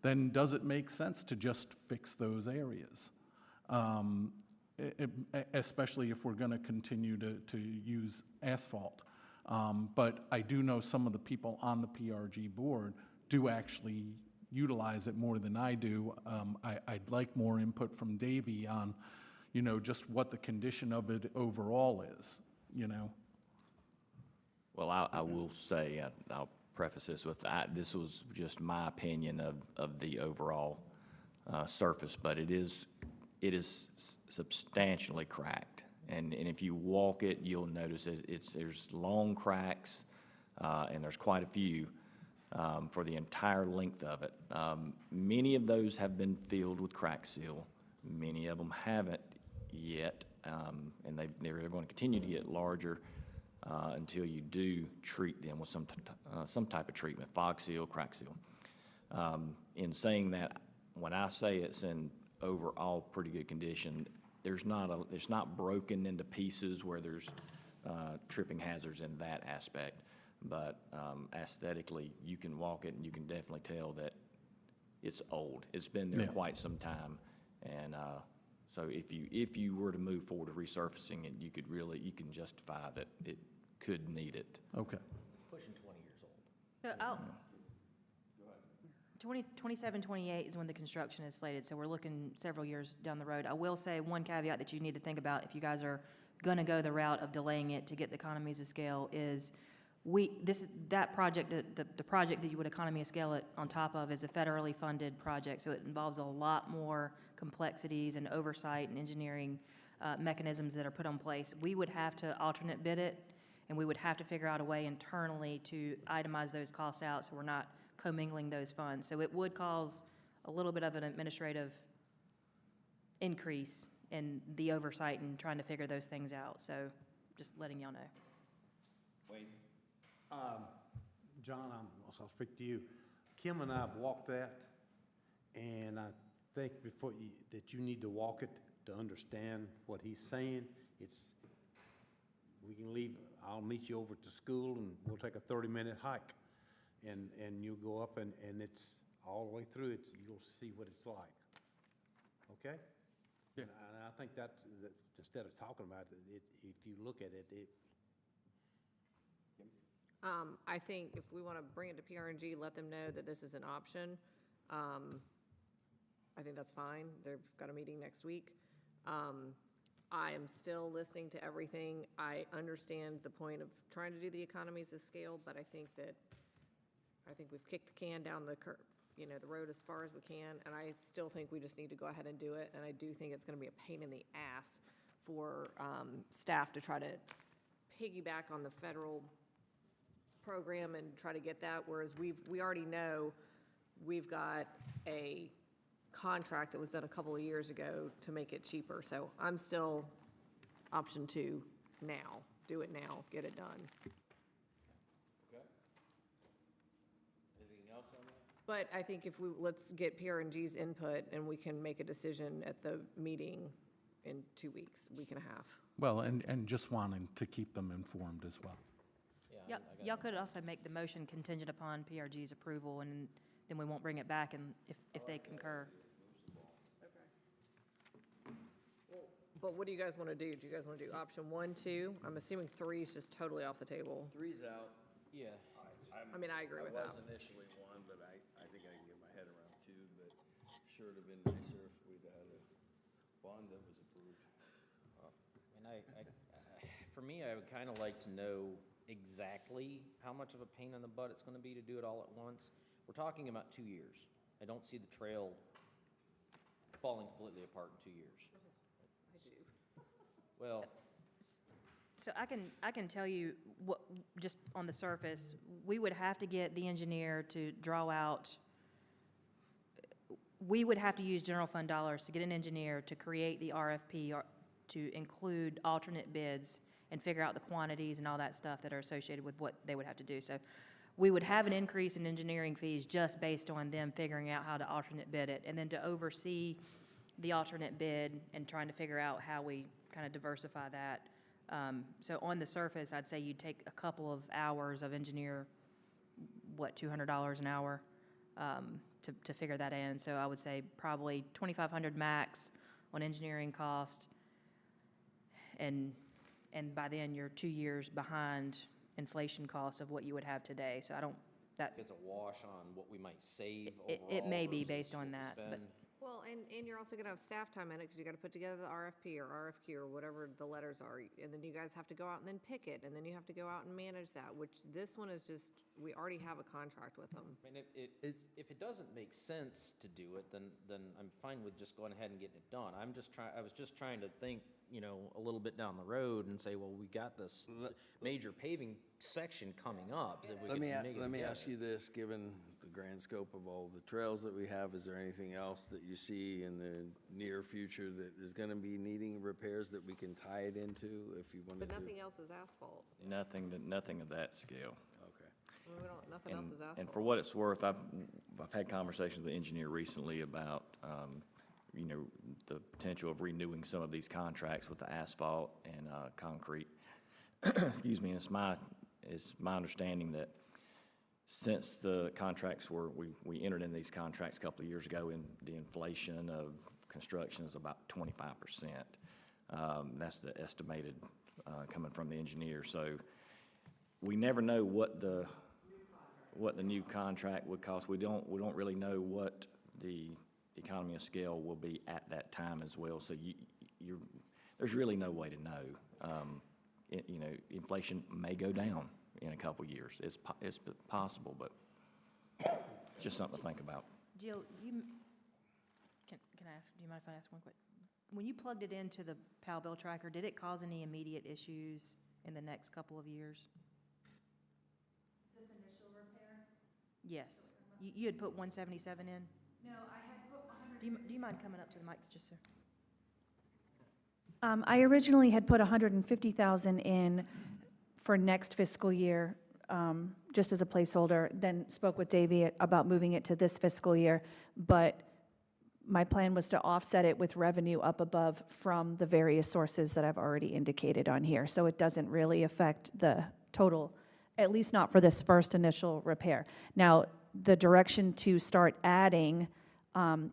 then does it make sense to just fix those areas? Especially if we're going to continue to use asphalt. But I do know some of the people on the PRG board do actually utilize it more than I do. I'd like more input from Davey on, just what the condition of it overall is, Well, I will say, I'll preface this with, this was just my opinion of the overall surface, but it is substantially cracked. And if you walk it, you'll notice there's long cracks, and there's quite a few for the entire length of it. Many of those have been filled with crack seal. Many of them haven't yet, and they're going to continue to get larger until you do treat them with some type of treatment, fog seal, crack seal. In saying that, when I say it's in overall pretty good condition, it's not broken into pieces where there's tripping hazards in that aspect. But aesthetically, you can walk it and you can definitely tell that it's old. It's been there quite some time. And so if you were to move forward to resurfacing it, you can justify that it could need it. Okay. It's pushing 20 years old. So 27, 28 is when the construction is slated, so we're looking several years down the road. I will say one caveat that you need to think about if you guys are going to go the route of delaying it to get the economies of scale is that project, the project that you would economy of scale it on top of is a federally funded project, so it involves a lot more complexities and oversight and engineering mechanisms that are put in place. We would have to alternate bid it, and we would have to figure out a way internally to itemize those costs out so we're not commingling those funds. So it would cause a little bit of an administrative increase in the oversight and trying to figure those things out. So just letting y'all know. Wayne? John, I'll speak to you. Kim and I have walked that, and I think that you need to walk it to understand what he's saying. I'll meet you over at the school, and we'll take a 30-minute hike. And you'll go up, and it's all the way through it, you'll see what it's like. Okay? Yeah. And I think that's, instead of talking about it, if you look at it, I think if we want to bring it to PRG, let them know that this is an option. I think that's fine. They've got a meeting next week. I am still listening to everything. I understand the point of trying to do the economies of scale, but I think we've kicked the can down the road as far as we can, and I still think we just need to go ahead and do it. And I do think it's going to be a pain in the ass for staff to try to piggyback on the federal program and try to get that, whereas we already know we've got a contract that was done a couple of years ago to make it cheaper. So I'm still option 2 now. Do it now, get it done. Okay. Anything else on that? But I think let's get PRG's input and we can make a decision at the meeting in 2 weeks, week and a half. Well, and just wanting to keep them informed as well. Y'all could also make the motion contingent upon PRG's approval, and then we won't bring it back and if they concur. But what do you guys want to do? Do you guys want to do option 1, 2? I'm assuming 3 is just totally off the table. 3's out. Yeah. I mean, I agree with that. I was initially 1, but I think I can get my head around 2, but sure it'd have been nicer if we'd had a bond that was approved. For me, I would kind of like to know exactly how much of a pain in the butt it's going to be to do it all at once. We're talking about 2 years. I don't see the trail falling completely apart in 2 years. I do. Well, So I can tell you what, just on the surface, we would have to get the engineer to draw out, we would have to use general fund dollars to get an engineer to create the RFP or to include alternate bids and figure out the quantities and all that stuff that are associated with what they would have to do. So we would have an increase in engineering fees just based on them figuring out how to alternate bid it. And then to oversee the alternate bid and trying to figure out how we kind of diversify that. So on the surface, I'd say you'd take a couple of hours of engineer, $200 an hour to figure that in. So I would say probably $2,500 max on engineering cost. And by then, you're 2 years behind inflation costs of what you would have today, so I don't, that, It's a wash on what we might save it may be overall based versus on what we that, but spend. Well, and you're also gonna have staff time in it, because you gotta put together the RFP or RFQ or whatever the letters are, and then you guys have to go out and then pick it, and then you have to go out and manage that, which this one is just, we already have a contract with them. I mean, if it doesn't make sense to do it, then I'm fine with just going ahead and getting it done. I was just trying to think, a little bit down the road and say, well, we got this major paving section coming up. That we Let could me, make it let me together. ask you this, given the grand scope of all the trails that we have, is there anything else that you see in the near future that is gonna be needing repairs that we can tie it into if you wanted But to? nothing else is asphalt. Nothing of that scale. Okay. I mean, we don't, nothing else is asphalt. And for what it's worth, I've had conversations with the engineer recently about, the potential of renewing some of these contracts with the asphalt and concrete. Excuse me, and it's my understanding that since the contracts we entered in these contracts a couple of years ago, and the inflation of construction is about 25%. That's the estimated coming from the engineer. So we never know what the new contract would cost. We don't really know what the economy of scale will be at that time as well. So there's really no way to know. Inflation may go down in a couple of years. It's possible, but it's just something to think about. Jill, can I ask, do you mind if I ask one quick? When you plugged it into the Powell tracker, did it cause any immediate issues in the next couple of years? This initial repair? Yes. You had put 177 in? No, I had put 100. Do you mind coming up to the mics, just so? I originally had put 150,000 in for next fiscal year, just as a placeholder, then spoke with Davey about moving it to this fiscal year, but my plan was to offset it with revenue up above from the various sources that I've already indicated on here, so it doesn't really affect the total, at least not for this first initial repair. Now, the direction to start adding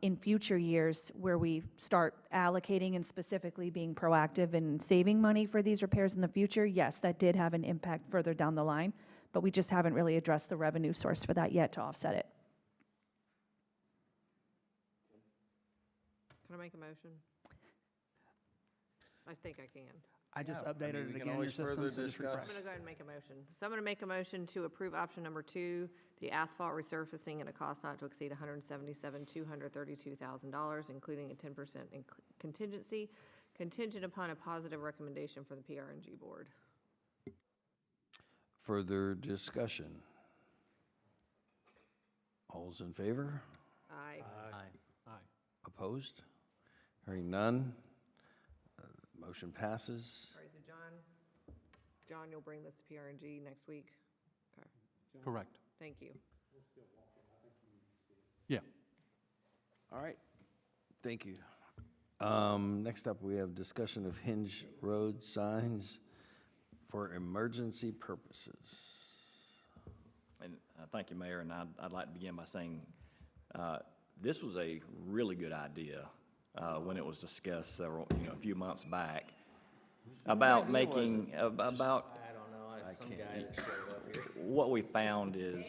in future years, where we start allocating and specifically being proactive and saving money for these repairs in the future, yes, that did have an impact further down the line, but we just haven't really addressed the revenue source for that yet to offset it. Can I make a motion? I think I can. I just Yeah, I mean, updated we it can again, your always system, further so just discuss. I'm refresh. gonna go ahead and make a motion. So I'm gonna make a motion to approve option number 2, the asphalt resurfacing at a cost not to exceed $177,232,000, including a 10% contingency, contingent upon a positive recommendation from the PRNG board. Further discussion? All's in favor? Aye. Opposed? Hearing none, motion passes. All right, so John, you'll bring this to PRNG next week? Okay, Correct. thank you. Yeah. All right, thank you. Next up, we have discussion of Hinge Road signs for emergency purposes. And thank you, Mayor, and I'd like to begin by saying, this was a really good idea when it was discussed a few months back about idea was making, it? about, I don't know, some can't guy that showed up here. what we found is,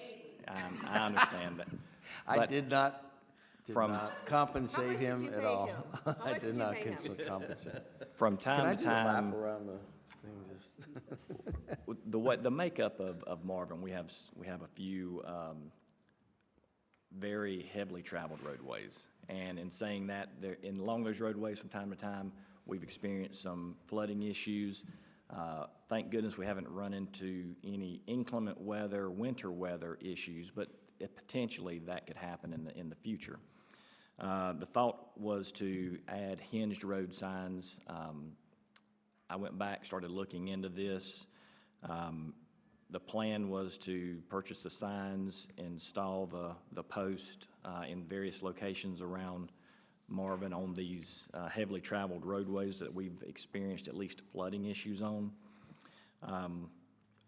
I understand that. I but did not from- compensate How much did him you at pay all. him? How I much did did you not pay him? compensate. From Can I time to do a lap time, around the thing just? the makeup of Marvin, we have a few very heavily traveled roadways. And in saying that, along those roadways from time to time, we've experienced some flooding issues. Thank goodness we haven't run into any inclement weather, winter weather issues, but potentially that could happen in the future. The thought was to add hinged road signs. I went back, started looking into this. The plan was to purchase the signs, install the post in various locations around Marvin on these heavily traveled roadways that we've experienced at least flooding issues on.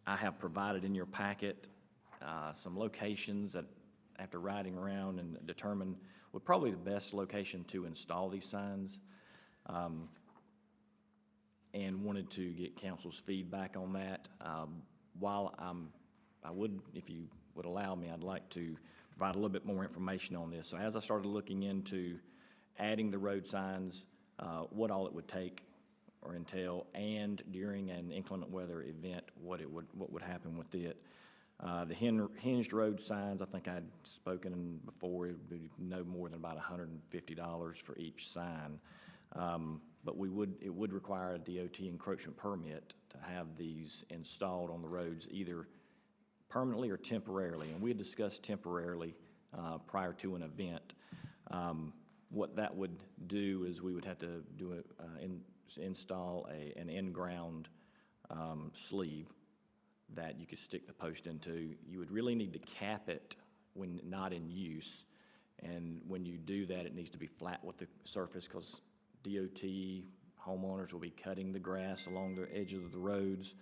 I have provided in your packet some locations that, after riding around and determined would probably the best location to install these signs, and wanted to get council's feedback on that. While I would, if you would allow me, I'd like to provide a little bit more information on this. So as I started looking into adding the road signs, what all it would take or entail, and during an inclement weather event, what would happen with it. The hinged road signs, I think I'd spoken before, it would be no more than about $150 for each sign. But it would require a DOT encroachment permit to have these installed on the roads, either permanently or temporarily. And we had discussed temporarily prior to an event. What that would do is we would have to install an in-ground sleeve that you could stick the post into. You would really need to cap it when not in use. And when you do that, it needs to be flat with the surface, because DOT homeowners will be cutting the grass along the edges of the roads.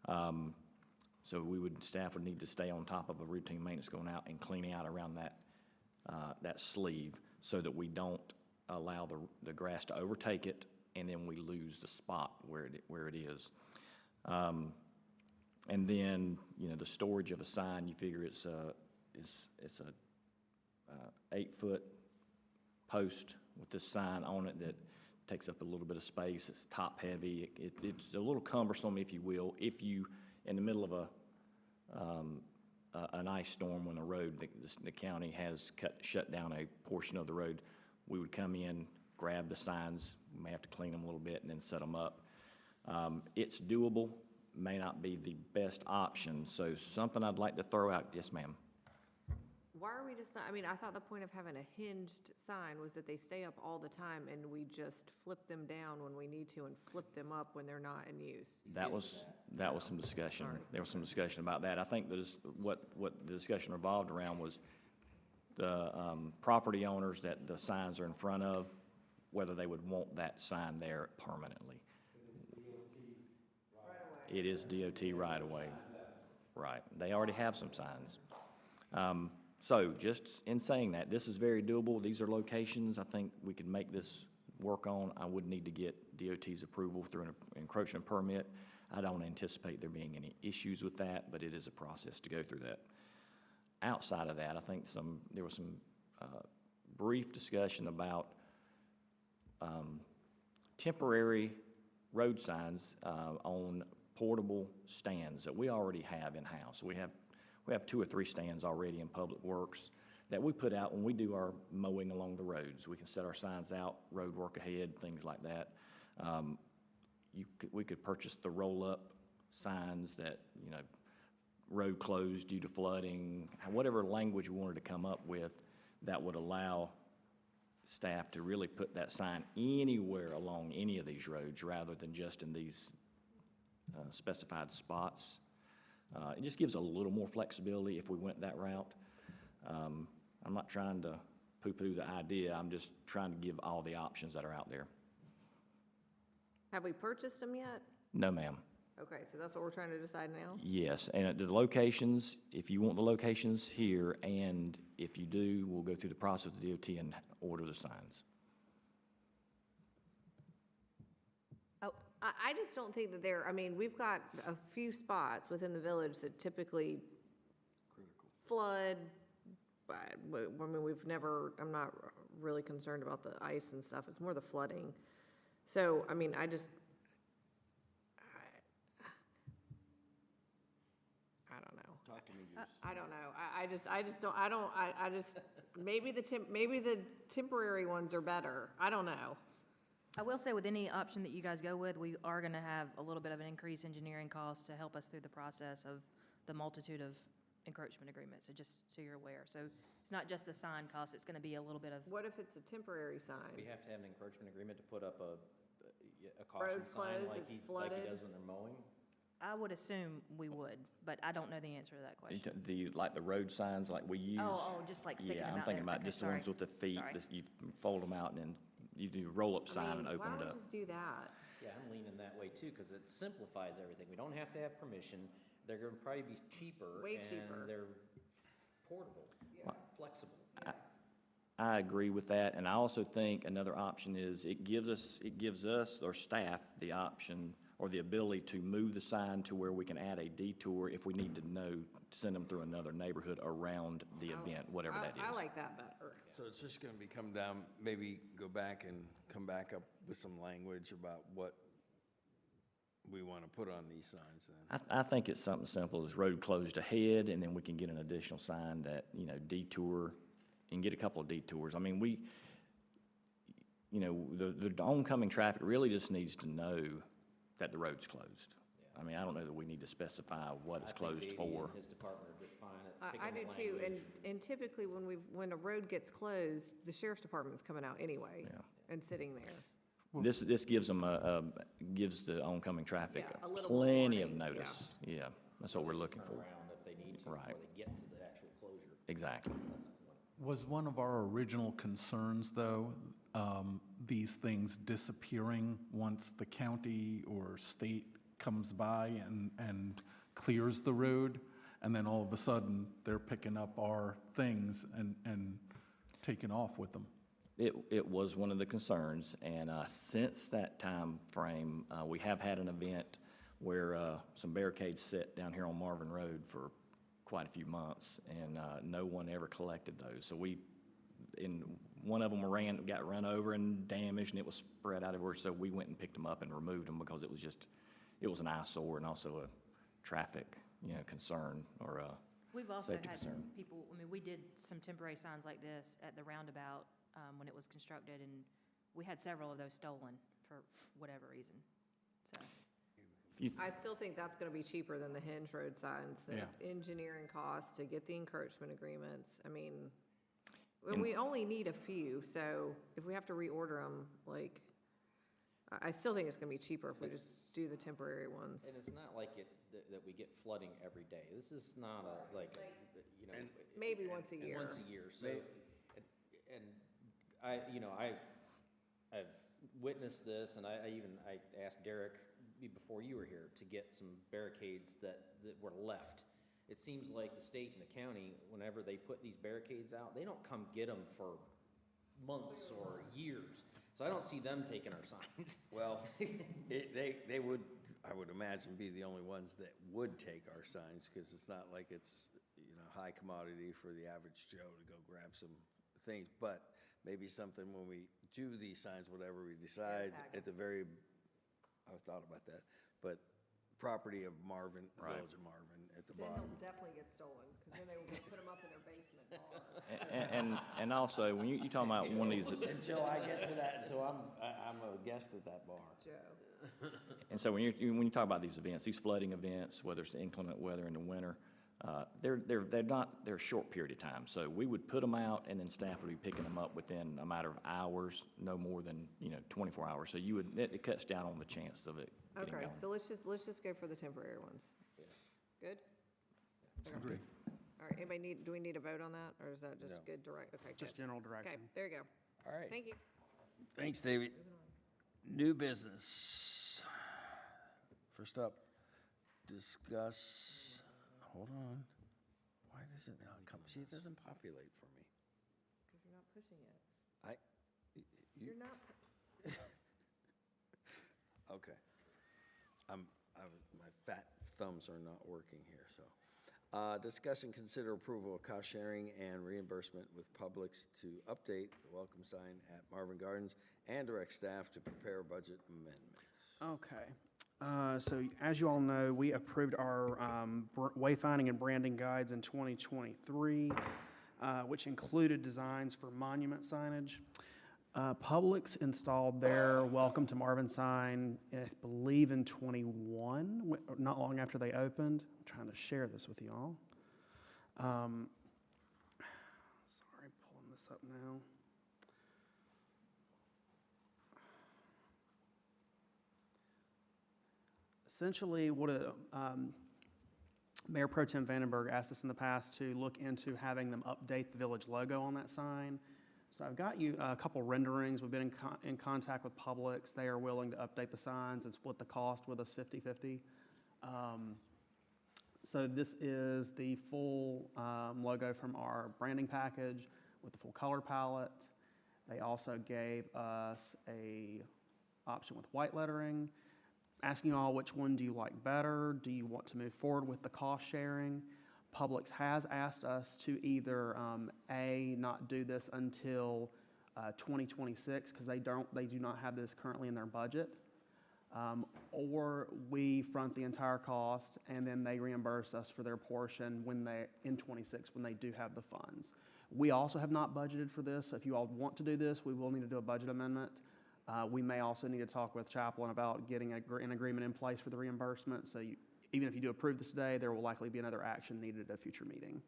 So staff would need to stay on top of a routine maintenance going out and cleaning out around that sleeve, so that we don't allow the grass to overtake it, and then we lose the spot where it is. And then, the storage of a sign, you figure it's a 8-foot post with this sign on it that takes up a little bit of space. It's top heavy. It's a little cumbersome, if you will. If you, in the middle of an ice storm, when the county has shut down a portion of the road, we would come in, grab the signs. We may have to clean them a little bit and then set them up. It's doable, may not be the best option. So something I'd like to throw out. Yes, ma'am. Why are we just not, I thought the point of having a hinged sign was that they stay up all the time and we just flip them down when we need to and flip them up when they're not in use. That was some discussion. There was some discussion about that. I think that is what the discussion revolved around was the property owners that the signs are in front of, whether they would want that sign there permanently. It is DOT right away. Right. They already have some signs. So just in saying that, this is very doable. These are locations I think we could make this work on. I would need to get DOT's approval through an encroachment permit. I don't anticipate there being any issues with that, but it is a process to go through that. Outside of that, I think there was some brief discussion about temporary road signs on portable stands that we already have in-house. We have 2 or 3 stands already in Public Works that we put out when we do our mowing along the roads. We can set our signs out, road work ahead, things like that. We could purchase the roll-up signs that, road closed due to flooding, whatever language we wanted to come up with that would allow staff to really put that sign anywhere along any of these roads rather than just in these specified spots. It just gives a little more flexibility if we went that route. I'm not trying to poo-poo the idea. I'm just trying to give all the options that are out there. Have we purchased them yet? No, ma'am. Okay, so that's what we're trying to decide now? Yes, and at the locations, if you want the locations here, and if you do, we'll go through the process of the DOT and order the signs. I just don't think that we've got a few spots within the village that typically flood. I'm not really concerned about the ice and stuff. It's more the flooding. So, I don't know. Talk to me, I don't know. Maybe the temporary ones are better. I don't know. I will say with any option that you guys go with, we are going to have a little bit of an increased engineering cost to help us through the process of the multitude of encroachment agreements, so just so you're aware. So it's not just the sign cost, it's going to be a little bit of. What if it's a temporary sign? We have to have an encroachment agreement to put up a caution Roads sign closed, like it's he flooded. does when they're mowing? I would assume we would, but I don't know the answer to that question. Like the road signs like we use? Just like sticking them Yeah, I'm out thinking there. about Okay, just the ones sorry. with the feet. Sorry. You fold them out and then you do a roll-up sign and open Why it don't up. we just do that? Yeah, I'm leaning that way too, because it simplifies everything. We don't have to have permission. They're going to probably be cheaper. Way cheaper. And they're portable, flexible. I agree with that, and I also think another option is it gives us or staff the option or the ability to move the sign to where we can add a detour if we need to send them through another neighborhood around the event, whatever that is. I like that better. So it's just gonna be come down, maybe go back and come back up with some language about what we want to put on these signs then. I think it's something simple as road closed ahead, and then we can get an additional sign that, detour, and get a couple of detours. I mean, the oncoming traffic really just needs to know that the road's closed. I mean, I don't know that we need to specify what it's closed for. His department are just fine at picking I the do too, language. and typically when a road gets closed, the sheriff's department's coming out anyway and sitting there. This gives them gives the oncoming traffic Yeah, a little more plenty of warning, yeah. notice. Yeah, that's what we're looking for. Around if they need to Right. before they get to the actual closure. Exactly. Was one of our original concerns, though, these things disappearing once the county or state comes by and clears the road, and then all of a sudden, they're picking up our things and taking off with them? It was one of the concerns, and since that time frame, we have had an event where some barricades set down here on Marvin Road for quite a few months, and no one ever collected those. So one of them got run over and damaged, and it was spread out everywhere, so we went and picked them up and removed them because it was an eyesore and also a traffic, concern or a We've also safety had concern. people, I mean, we did some temporary signs like this at the roundabout when it was constructed, and we had several of those stolen for whatever reason, so. I still think that's gonna be cheaper than the Hinge Road signs, the Yeah. engineering costs to get the encouragement agreements. I mean, And- we only need a few, so if we have to reorder them, like, I still think it's gonna be cheaper if we just do the temporary ones. And it's not like that we get flooding every day. This is not Maybe once a year. Once a year, so, and I've witnessed this, and I asked Derek before you were here to get some barricades that were left. It seems like the state and the county, whenever they put these barricades out, they don't come get them for months or years. So I don't see them taking our signs. Well, they would, I would imagine, be the only ones that would take our signs, because it's not like it's, high commodity for the average Joe to go grab some things. But maybe something when we do these signs, whatever we decide, at the very, I've thought about that, but property of Marvin, Right. Village of Marvin at the Then bottom. they'll definitely get stolen, because then they will put them up in their basement bar. And also, when you talking about one of these, Until I get to that, until I'm a guest at that bar. Joe. and so when you talk about these events, these flooding events, whether it's the inclement weather in the winter, they're a short period of time. So we would put them out, and then staff would be picking them up within a matter of hours, no more than 24 hours. So it cuts down on the chance of it getting Okay, going. so let's just go for the temporary ones. Good? Agree. All right, do we need a vote on that, or is that just No. good direct, okay, Just good. general Okay, direction. there you go. All right. Thank you. Thanks, David. New business. First up, discuss, hold on. Why does it not come? See, it doesn't populate for me. Because you're not pushing it. You- You're not, Okay. My fat thumbs are not working here, so. Discuss and consider approval of cost sharing and reimbursement with Publix to update the welcome sign at Marvin Gardens and direct staff to prepare budget amendments. Okay. So as you all know, we approved our wayfinding and branding guides in 2023, which included designs for monument signage. Publix installed their Welcome to Marvin sign, I believe in '21, not long after they opened. I'm trying to share this with you all. Sorry, pulling this up now. Essentially, what Mayor Pro Tem Vandenberg asked us in the past to look into having them update the village logo on that sign. So I've got you a couple renderings. We've been in contact with Publix. They are willing to update the signs and split the cost with us 50/50. So this is the full logo from our branding package with the full color palette. They also gave us a option with white lettering. asking you all, which one do you like better? Do you want to move forward with the cost sharing? Publix has asked us to either, A, not do this until 2026, because they do not have this currently in their budget, or we front the entire cost, and then they reimburse us for their portion in 26, when they do have the funds. We also have not budgeted for this, so if you all want to do this, we will need to do a budget amendment. We may also need to talk with Chaplain about getting an agreement in place for the reimbursement, so even if you do approve this today, there will likely be another action needed at a future meeting.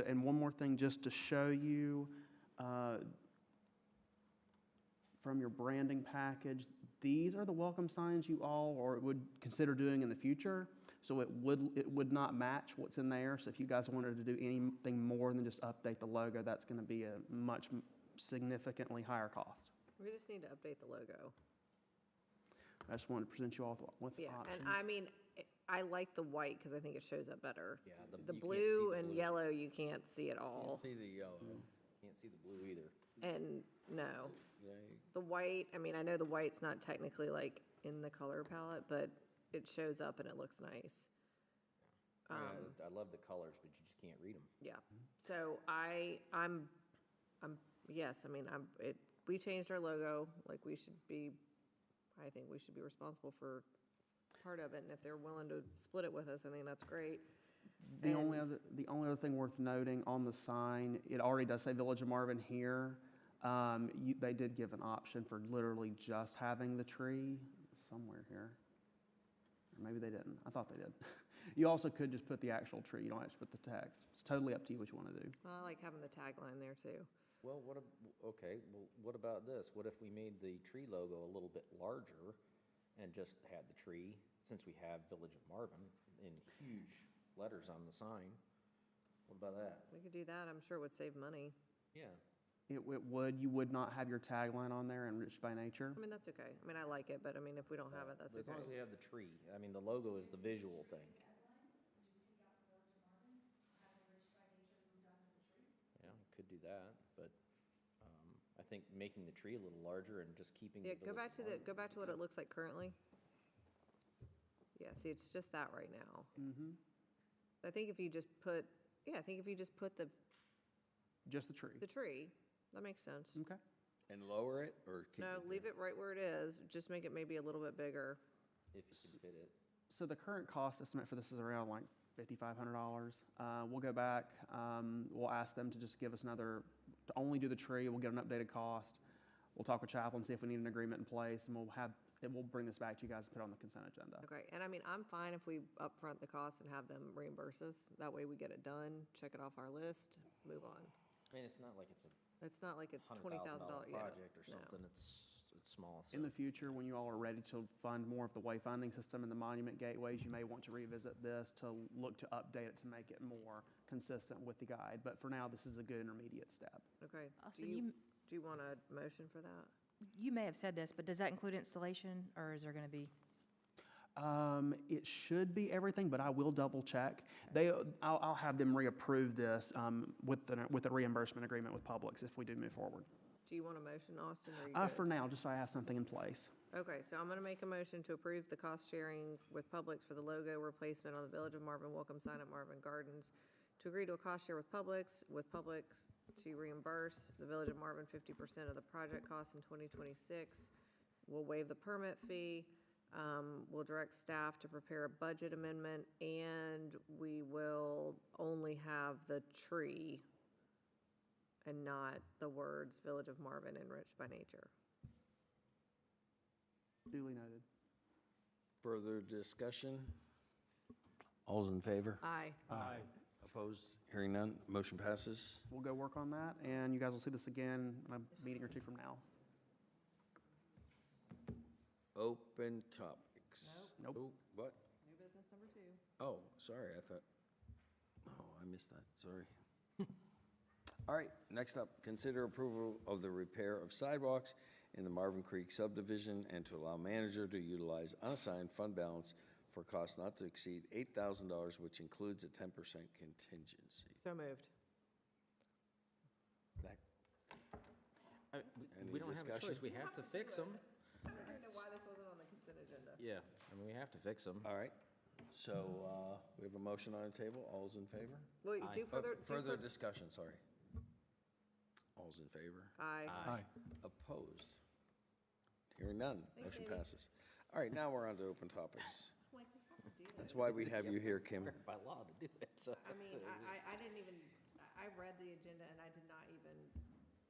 And one more thing, just to show you, from your branding package, these are the welcome signs you all would consider doing in the future. So it would not match what's in there. So if you guys wanted to do anything more than just update the logo, that's going to be a much significantly higher cost. We just need to update the logo. I just wanted to present you all with Yeah, options. and I mean, I like the white because I think it shows up better. Yeah, The you can't see blue the and blue. yellow, you can't see at all. See the yellow. Can't see the blue either. And no, Yeah, the white, I mean, I know the white's not technically like in the color palette, but it shows up and it looks nice. I mean, I love the colors, but you just can't read them. Yeah, so I'm, yes, I mean, we changed our logo, like I think we should be responsible for part of it, and if they're willing to split it with us, I think that's great. The only And- other thing worth noting on the sign, it already does say Village of Marvin here. They did give an option for literally just having the tree somewhere here. Or maybe they didn't. I thought they did. You also could just put the actual tree. You don't have to put the text. It's totally up to you what you want to do. Well, I like having the tagline there too. Well, what about this? What if we made the tree logo a little bit larger and just had the tree, since we have Village of Marvin in huge letters on the sign? What about that? We could do that, I'm sure it would save money. Yeah. It would, you would not have your tagline on there, enriched by nature. I mean, that's okay. I mean, I like it, but I mean, if we don't have it, that's As long as okay. we have the tree. I mean, the logo is the visual thing. Yeah, could do that, but I think making the tree a little larger and just keeping the Yeah, go Village back of to Marvin. go back to what it looks like currently. Yeah, see, it's just that right now. Mm-hmm. I think if you just put, the Just the tree. tree, that makes sense. Okay. and lower it, or keep No, it leave there? it right where it is, just make it maybe a little bit bigger. If you can fit it. So the current cost estimate for this is around like $5,500. We'll go back, we'll ask them to just give us to only do the tree, we'll get an updated cost. We'll talk with Chaplain, see if we need an agreement in place, and we'll bring this back to you guys and put it on the consent agenda. Okay, and I mean, I'm fine if we upfront the cost and have them reimburse us. That way we get it done, check it off our list, move on. I mean, it's not like it's a It's not like it's $100,000 $20,000, yeah. project or no. something. It's small. In the future, when you all are ready to fund more of the wayfinding system and the monument gateways, you may want to revisit this to look to update it to make it more consistent with the guide. But for now, this is a good intermediate step. Okay. Austin, Do you want a motion for that? you may have said this, but does that include installation, or is there going to be? It should be everything, but I will double check. I'll have them reapprove this with the reimbursement agreement with Publix if we do move forward. Do you want a motion, Austin, or are you good? For now, just so I have something in place. Okay, so I'm gonna make a motion to approve the cost sharing with Publix for the logo replacement on the Village of Marvin welcome sign at Marvin Gardens. To agree to a cost share with Publix to reimburse the Village of Marvin 50% of the project cost in 2026. We'll waive the permit fee. We'll direct staff to prepare a budget amendment, and we will only have the tree and not the words Village of Marvin enriched by nature. Duly noted. Further discussion? All's in favor? Aye. Opposed? Hearing none, motion passes. We'll go work on that, and you guys will see this again in a meeting or two from now. Open topics. Nope. Oh, what? New business number 2. Oh, sorry, I thought, I missed that, sorry. All right, next up, consider approval of the repair of sidewalks in the Marvin Creek subdivision and to allow manager to utilize unassigned fund balance for costs not to exceed $8,000, which includes a 10% contingency. So moved. That- We Any don't have a discussion? choice. We have to fix them. I don't know why this wasn't Yeah, I mean, we have to fix them. All right, so we have a motion on the table. All's in favor? Wait, do further, Further discussion, sorry. All's in favor? Aye. Aye. Opposed? Hearing none, motion passes. All right, now we're on to open topics. That's why we have you here, Kim. By law to do it, so. I mean, I didn't even, I read the agenda and I did not even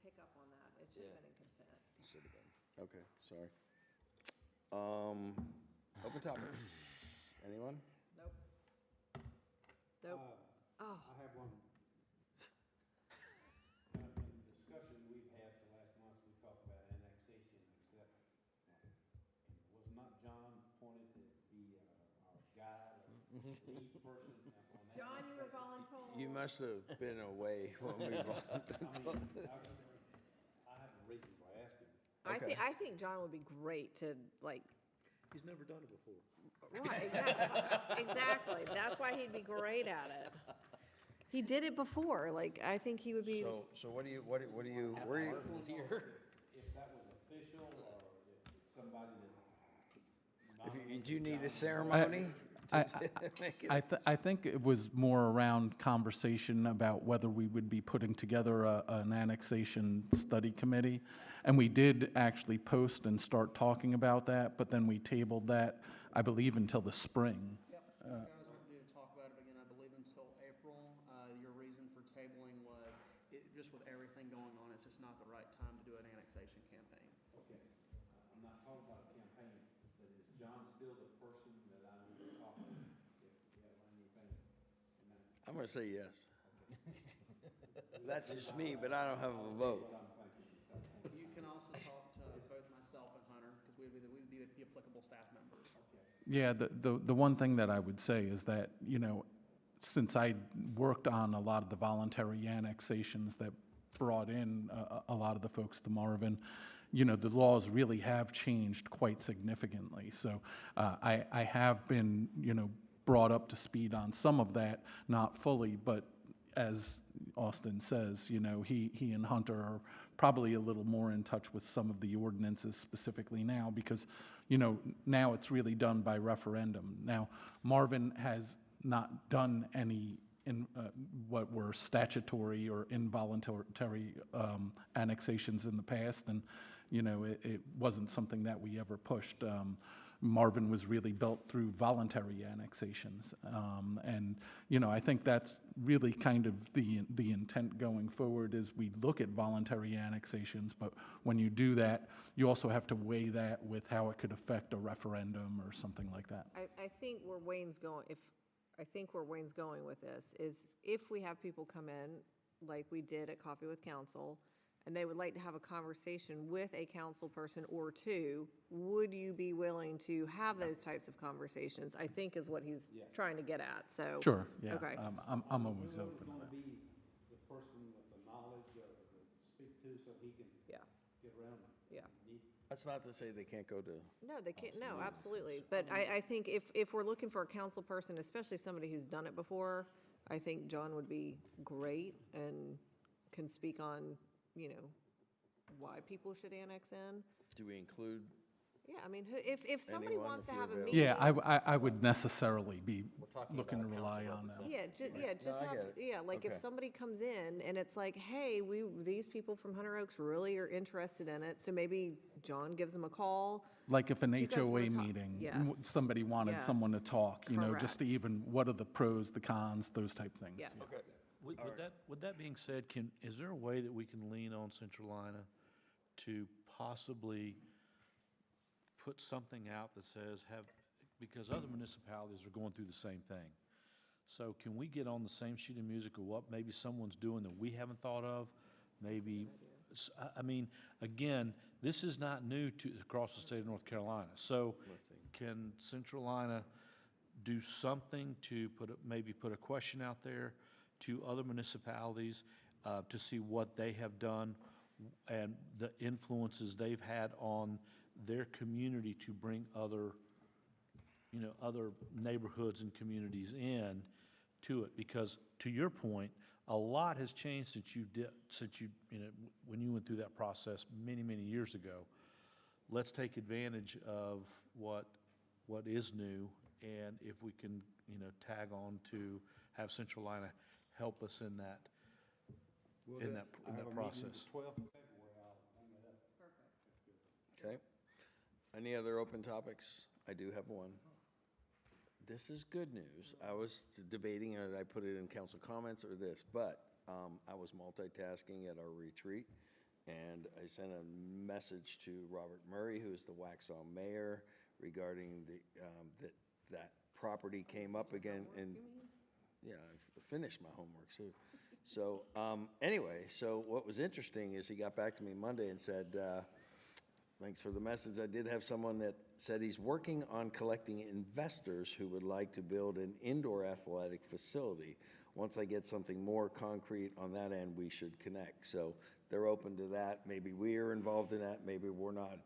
pick up on that. It should have been in consent. Should have been. Okay, sorry. Open topics. Anyone? Nope. Nope. Oh, I have one. In the discussion we've had the last month, we talked about annexation, except was not John appointed as our guide, or lead person on that? John, you were voluntold. You must have been away when we I have a reason for asking. Okay. I think John would be great to, like, He's never done it before. right, exactly. That's why he'd be great at it. He did it before, like, I think he would be, So what do you, where are you? If that was official, or if it's somebody that Do you need a ceremony? I think it was more around conversation about whether we would be putting together an annexation study committee. And we did actually post and start talking about that, but then we tabled that, I believe, until the spring. Yep, you guys are due to talk about it again, I believe, until April. Your reason for tabling was, just with everything going on, it's just not the right time to do an annexation campaign. Okay, I'm not talking about a campaign, but is John still the person that I need to talk to if you have anything? in that? I'm gonna say yes. That's just me, but I don't have a vote. You can also talk to both myself and Hunter, because we'd be the applicable staff members. Yeah, the one thing that I would say is that, you know, since I worked on a lot of the voluntary annexations that brought in a lot of the folks to Marvin, you know, the laws really have changed quite significantly. So I have been, you know, brought up to speed on some of that, not fully, but as Austin says, you know, he and Hunter are probably a little more in touch with some of the ordinances specifically now because, you know, now it's really done by referendum. Now, Marvin has not done any what were statutory or involuntary annexations in the past, and, you know, it wasn't something that we ever pushed. Marvin was really built through voluntary annexations. And, you know, I think that's really kind of the intent going forward is we look at voluntary annexations, but when you do that, you also have to weigh that with how it could affect a referendum or something like that. I think where Wayne's going, with this is if we have people come in, like we did at Coffee with Council, and they would like to have a conversation with a council person or two, would you be willing to have those types of conversations? I think is what he's trying to get at, so. Sure, yeah. Okay. I'm always open to Going to that. be the person with the knowledge to speak to, so he can Yeah, get around it. yeah. That's not to say they can't go to, No, they can't, no, absolutely. But I think if we're looking for a council person, especially somebody who's done it before, I think John would be great and can speak on, you know, why people should annex in. do we include, Yeah, I mean, if somebody Anyone, wants if to you're have a available. meeting. Yeah, I would necessarily be talking looking to about rely council on them. Yeah, just I have, get it. yeah, like if Okay. somebody comes in and it's like, hey, these people from Hunter Oaks really are interested in it, so maybe John gives them a call. Like if an Do you guys wanna HOA talk? meeting, Yes. somebody wanted someone to Yes. talk, you know, just to Correct. even, what are the pros, the cons, those type things. Yes. With that being said, is there a way that we can lean on Centralina to possibly put something out that says because other municipalities are going through the same thing. So can we get on the same sheet of music of what maybe someone's doing that we haven't thought of? Maybe, I mean, again, this is not new across the state of North Carolina. So can Centralina do something to maybe put a question out there to other municipalities to see what they have done and the influences they've had on their community to bring other neighborhoods and communities in to it? Because to your point, a lot has changed since you when you went through that process many, many years ago. Let's take advantage of what what is new, and if we can, tag on to have Central Line help us in that, process. Okay. Any other open topics? I do have one. This is good news. I was debating, did I put it in council comments or this, but I was multitasking at our retreat, and I sent a message to Robert Murray, who is the Waxhaw mayor, regarding that property came up again, and yeah, I've finished my homework, too. So anyway, so what was interesting is he got back to me Monday and said, thanks for the message. I did have someone that said he's working on collecting investors who would like to build an indoor athletic facility. Once I get something more concrete on that end, we should connect. So they're open to that. Maybe we're involved in that, maybe we're not.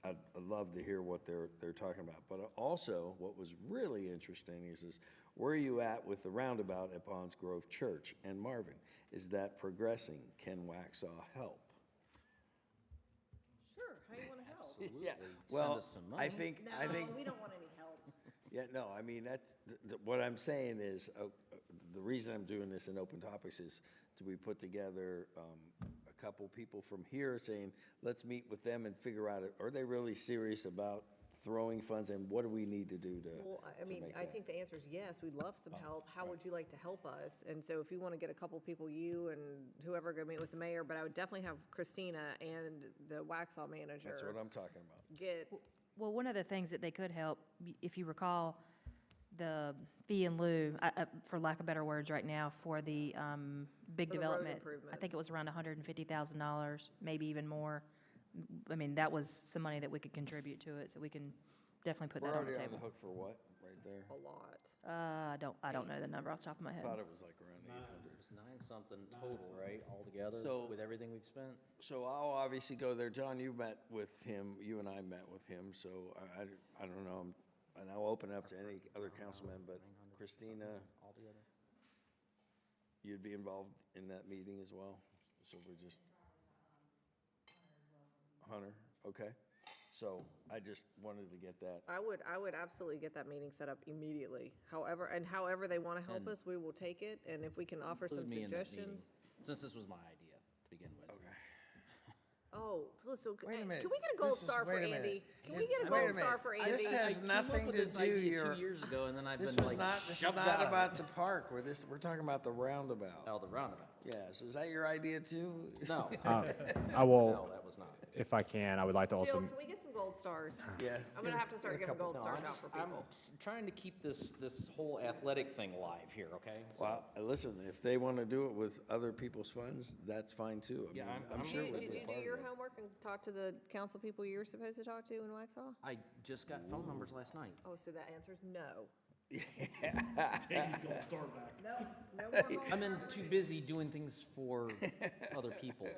I'd love to hear what they're talking about. But also, what was really interesting is where are you at with the roundabout at Bonds Grove Church and Marvin? Is that progressing? Can Waxhaw help? Sure, how you want to help? Absolutely. Yeah, Send well, us some I money. think, No, we don't want any help. yeah, no, I mean, that's, what I'm saying is, the reason I'm doing this in open topics is, do we put together a couple people from here saying, let's meet with them and figure out, are they really serious about throwing funds, and what do we need to do to? Well, I mean, make I that? think the answer is yes, we'd love some help. How would you like to help us? And so if you want to get a couple people, you and whoever go meet with the mayor, but I would definitely have Christina and the Waxhaw manager. That's what I'm talking about. Get, Well, one of the things that they could help, if you recall, the fee in lieu, for lack of better words right now, for the big For the road development. I improvements. think it was around $150,000, maybe even more. I mean, that was some money that we could contribute to it, so we can definitely put We're that on the already on the table. hook for what, right there? a lot. I don't know the number off the top of my head. Thought it was like around 800. It's 9-something total, right, altogether, So- with everything we've spent? So I'll obviously go there. John, you met with him, you and I met with him, so I don't know. And I'll open it up to any other councilman, but Christina, Altogether? you'd be involved in that meeting as well? So we're just. Hunter, okay. So I just wanted to get that. I would absolutely get that meeting set up immediately. However they want to help And us, we will take it. And if we can offer some Include me in that meeting, suggestions. since this was my idea to begin with. Okay. Oh, listen, Wait a minute. can we get a gold This is- star for wait a minute. Andy? Can we It's- get a wait a gold star minute. for This Andy? has nothing to do your. 2 years ago, and then I've This been was like not, this is shoved not out of about it. the park. We're talking about the roundabout. Oh, the roundabout. Yes, is that your idea too? No, I will, no, that was not. if I can, I would like to Jill, also, can we get some gold stars? Yeah. I'm gonna have to start get a giving couple. gold stars out for I'm people. trying to keep this whole athletic thing alive here, okay? So- Well, listen, if they want to do it with other people's funds, that's fine too. I Yeah, mean, I'm I'm sure. sure we'll Did be you a do part of your it. homework and talk to the council people you're supposed to talk to in Waxhaw? I just got phone numbers last night. Oh, so that answer's no. Start back. No, no more gold I've been too busy doing things for other people.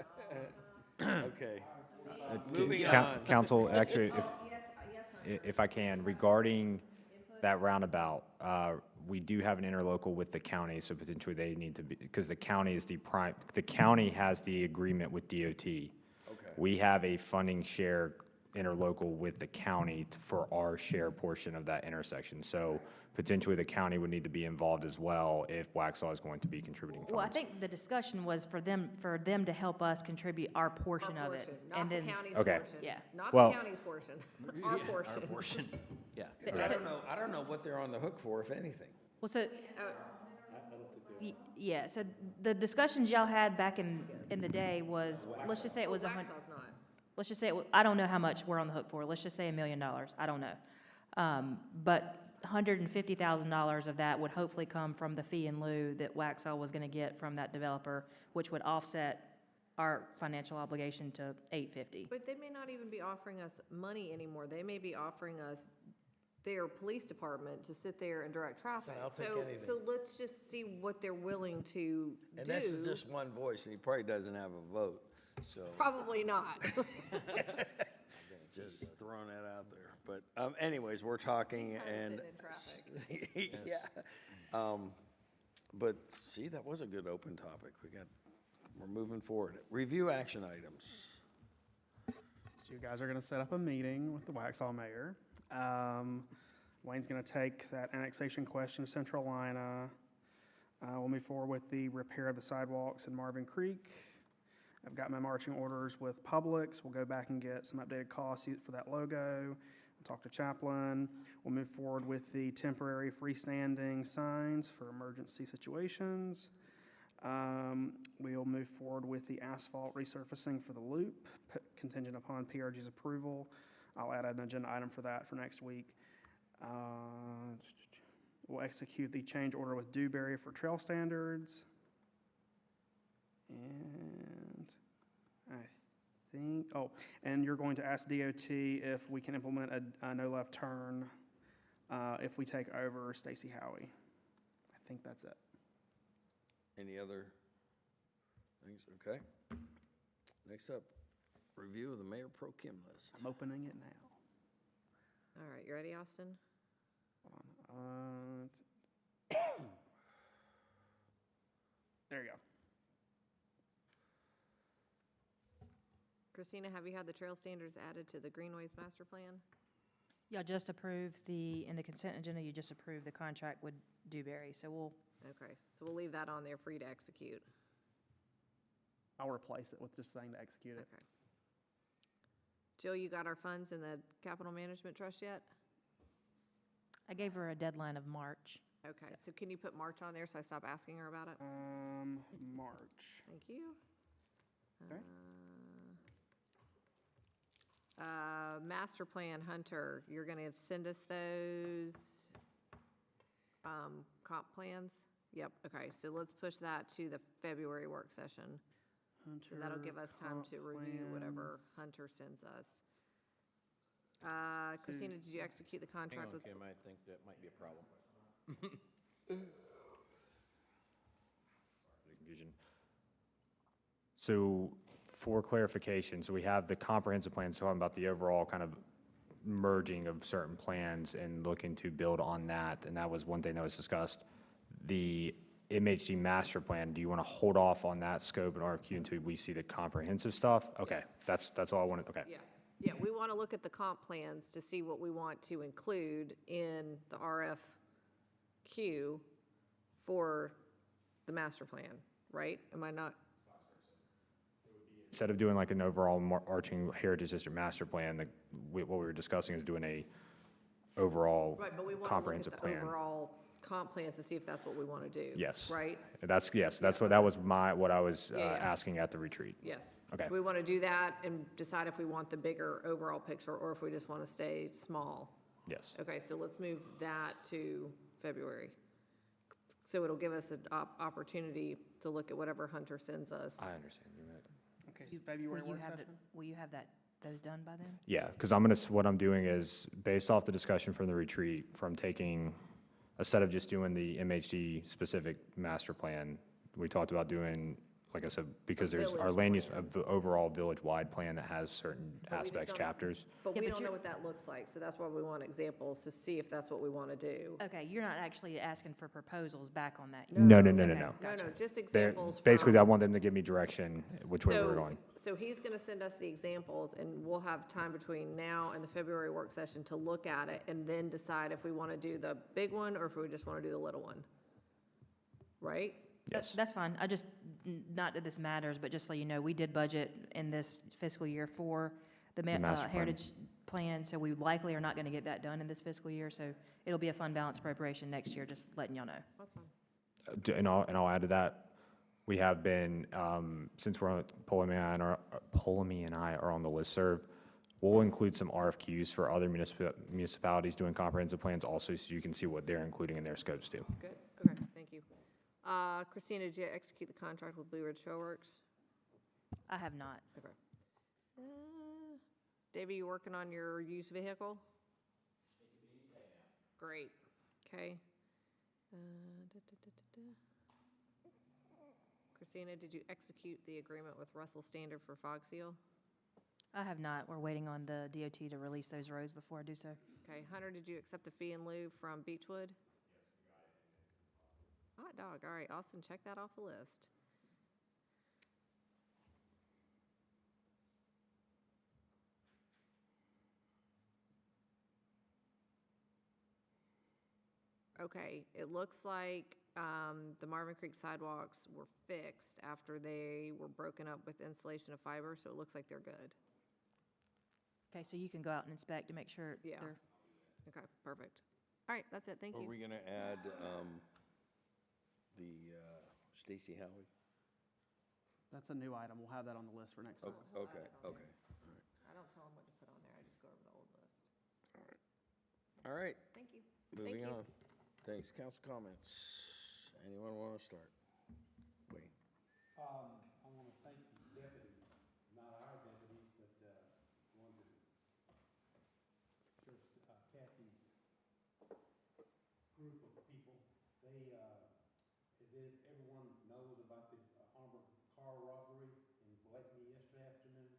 Okay. Moving on. council, actually, if I can, regarding that roundabout, we do have an interlocal with the county, so potentially they need to be, because the county is the county has the agreement with DOT. Okay. We have a funding share interlocal with the county for our share portion of that intersection. So potentially the county would need to be involved as well if Waxhaw is going to be contributing funds. Well, I think the discussion was for them to help us contribute our portion Our of it. portion, not And the then, county's Okay. portion. Yeah. Not Well- the county's portion, our portion. Yeah. I don't know what they're on the hook for, if anything. well, so, yeah, so the discussions y'all had back in the day was, let's just say it was Waxhaw's not. let's just say, I don't know how much we're on the hook for, let's just say $1 million, I don't know. But $150,000 of that would hopefully come from the fee in lieu that Waxhaw was gonna get from that developer, which would offset our financial obligation to $850. But they may not even be offering us money anymore. They may be offering us their police department to sit there and direct traffic. I'll take anything. So let's just see what they're willing to And do. this is just one voice, and he probably doesn't have a vote, so Probably not. just throwing that out there. But anyways, we're talking He's tired of and. sitting in traffic. Yeah. But see, that was a good open topic. We're moving forward. Review action items. So you guys are gonna set up a meeting with the Waxhaw mayor. Wayne's going to take that annexation question to Central Carolina. We'll move forward with the repair of the sidewalks in Marvin Creek. I've got my marching orders with Publix. We'll go back and get some updated costs for that logo. We'll talk to Chaplin. We'll move forward with the temporary freestanding signs for emergency situations. We'll move forward with the asphalt resurfacing for the loop, contingent upon PRG's approval. I'll add an agenda item for that for next week. We'll execute the change order with Dewberry for trail standards. And I think, and you're going to ask DOT if we can implement a no left turn if we take over Stacy Howie. I think that's it. Any other things? Okay. Next up, review of the Mayor Pro Kim list. I'm opening it now. All right, you ready, Austin? Hold on. There you go. Christina, have you had the trail standards added to the Greenways master plan? Y'all just approved in the consent agenda, you just approved the contract with Dewberry, so we'll, Okay, so we'll leave that on there for you to execute. I'll replace it with just saying to execute it. Okay. Jill, you got our funds in the capital management trust yet? I gave her a deadline of March. Okay, so can you put March on there so I stop asking her about it? March. Thank you. Okay. Master plan, Hunter, you're gonna send us those, comp plans? Yep, okay, so let's push that to the February work session. So that'll give us time to review whatever Hunter sends us. Christina, did you execute the contract with? Kim, I think that might be a problem. Confusion. So for clarification, so we have the comprehensive plan, so talking about the overall kind of merging of certain plans and looking to build on that, and that was one thing that was discussed. The MHD master plan, do you want to hold off on that scope and RFQ until we see the comprehensive stuff? Okay, that's all I wanted, okay. Yeah, we want to look at the comp plans to see what we want to include in the RFQ for the master plan, right? Am I not? Instead of doing like an overall arching Heritage District master plan, what we were discussing is doing a overall Right, but we want to look at comprehensive the plan. overall comp plans to see if that's what we want to do. Yes. Right? Yes, that's what, that was what I was Yeah, yeah. asking at the retreat. Yes. Okay. We want to do that and decide if we want the bigger overall picture or if we just want to stay small. Yes. Okay, so let's move that to February. So it'll give us an opportunity to look at whatever Hunter sends us. I understand. You're right. Okay, so February Will you work have session? will you have those done by then? Yeah, because what I'm doing is, based off the discussion from the retreat, from taking, instead of just doing the MHD specific master plan, we talked about doing, like I said, because there's our village land use, plan. overall village-wide plan that has certain But we just aspects, don't- chapters. But Yeah, we but don't know you're- what that looks like, so that's why we want examples to see if that's what we want to do. Okay, you're not actually asking for proposals back on that? No, Okay, No, gotcha. no, just They're- examples Basically, from- I want them to give me direction, which way we're going. So he's gonna send us the examples, and we'll have time between now and the February work session to look at it, and then decide if we wanna do the big one, or if we just wanna do the little one. Right? Yes. That's fine. I just, not that this matters, but just so you know, we did budget in this fiscal year for the master plan. Heritage Plan, so we likely are not going to get that done in this fiscal year, so it'll be a fund balance appropriation next year, just letting y'all know. That's fine. And I'll add to that, we have been, since we're on, Ptolemy and I are on the listserv, we'll include some RFQs for other municipalities doing comprehensive plans also, so you can see what they're including in their scopes too. Good, okay, thank you. Christina, did you execute the contract with Blue Ridge Showworks? I have not. Okay. Davey, you working on your used vehicle? Great, okay. Christina, did you execute the agreement with Russell Standard for Fog Seal? I have not. We're waiting on the DOT to release those roads before I do so. Okay, Hunter, did you accept the fee in lieu from Beechwood? Hot dog, all right, Austin, check that off the list. Okay, it looks like the Marvin Creek sidewalks were fixed after they were broken up with insulation of fiber, so it looks like they're good. Okay, so you can go out and inspect to make sure Yeah. they're, Okay, perfect. All right, that's it, thank Are you. we gonna add, the, Stacy Howie? That's a new item. We'll have that on the list for next time. Okay, okay. I don't tell them what to put on there, I just go over the old list. All right, Thank you. Thank moving you. on. Thanks, council comments. Anyone wanna start? Wayne? I want to thank the deputies, not our deputies, but one that serves Kathy's group of people. They, as if everyone knows about the armored car robbery in Blakeney yesterday afternoon.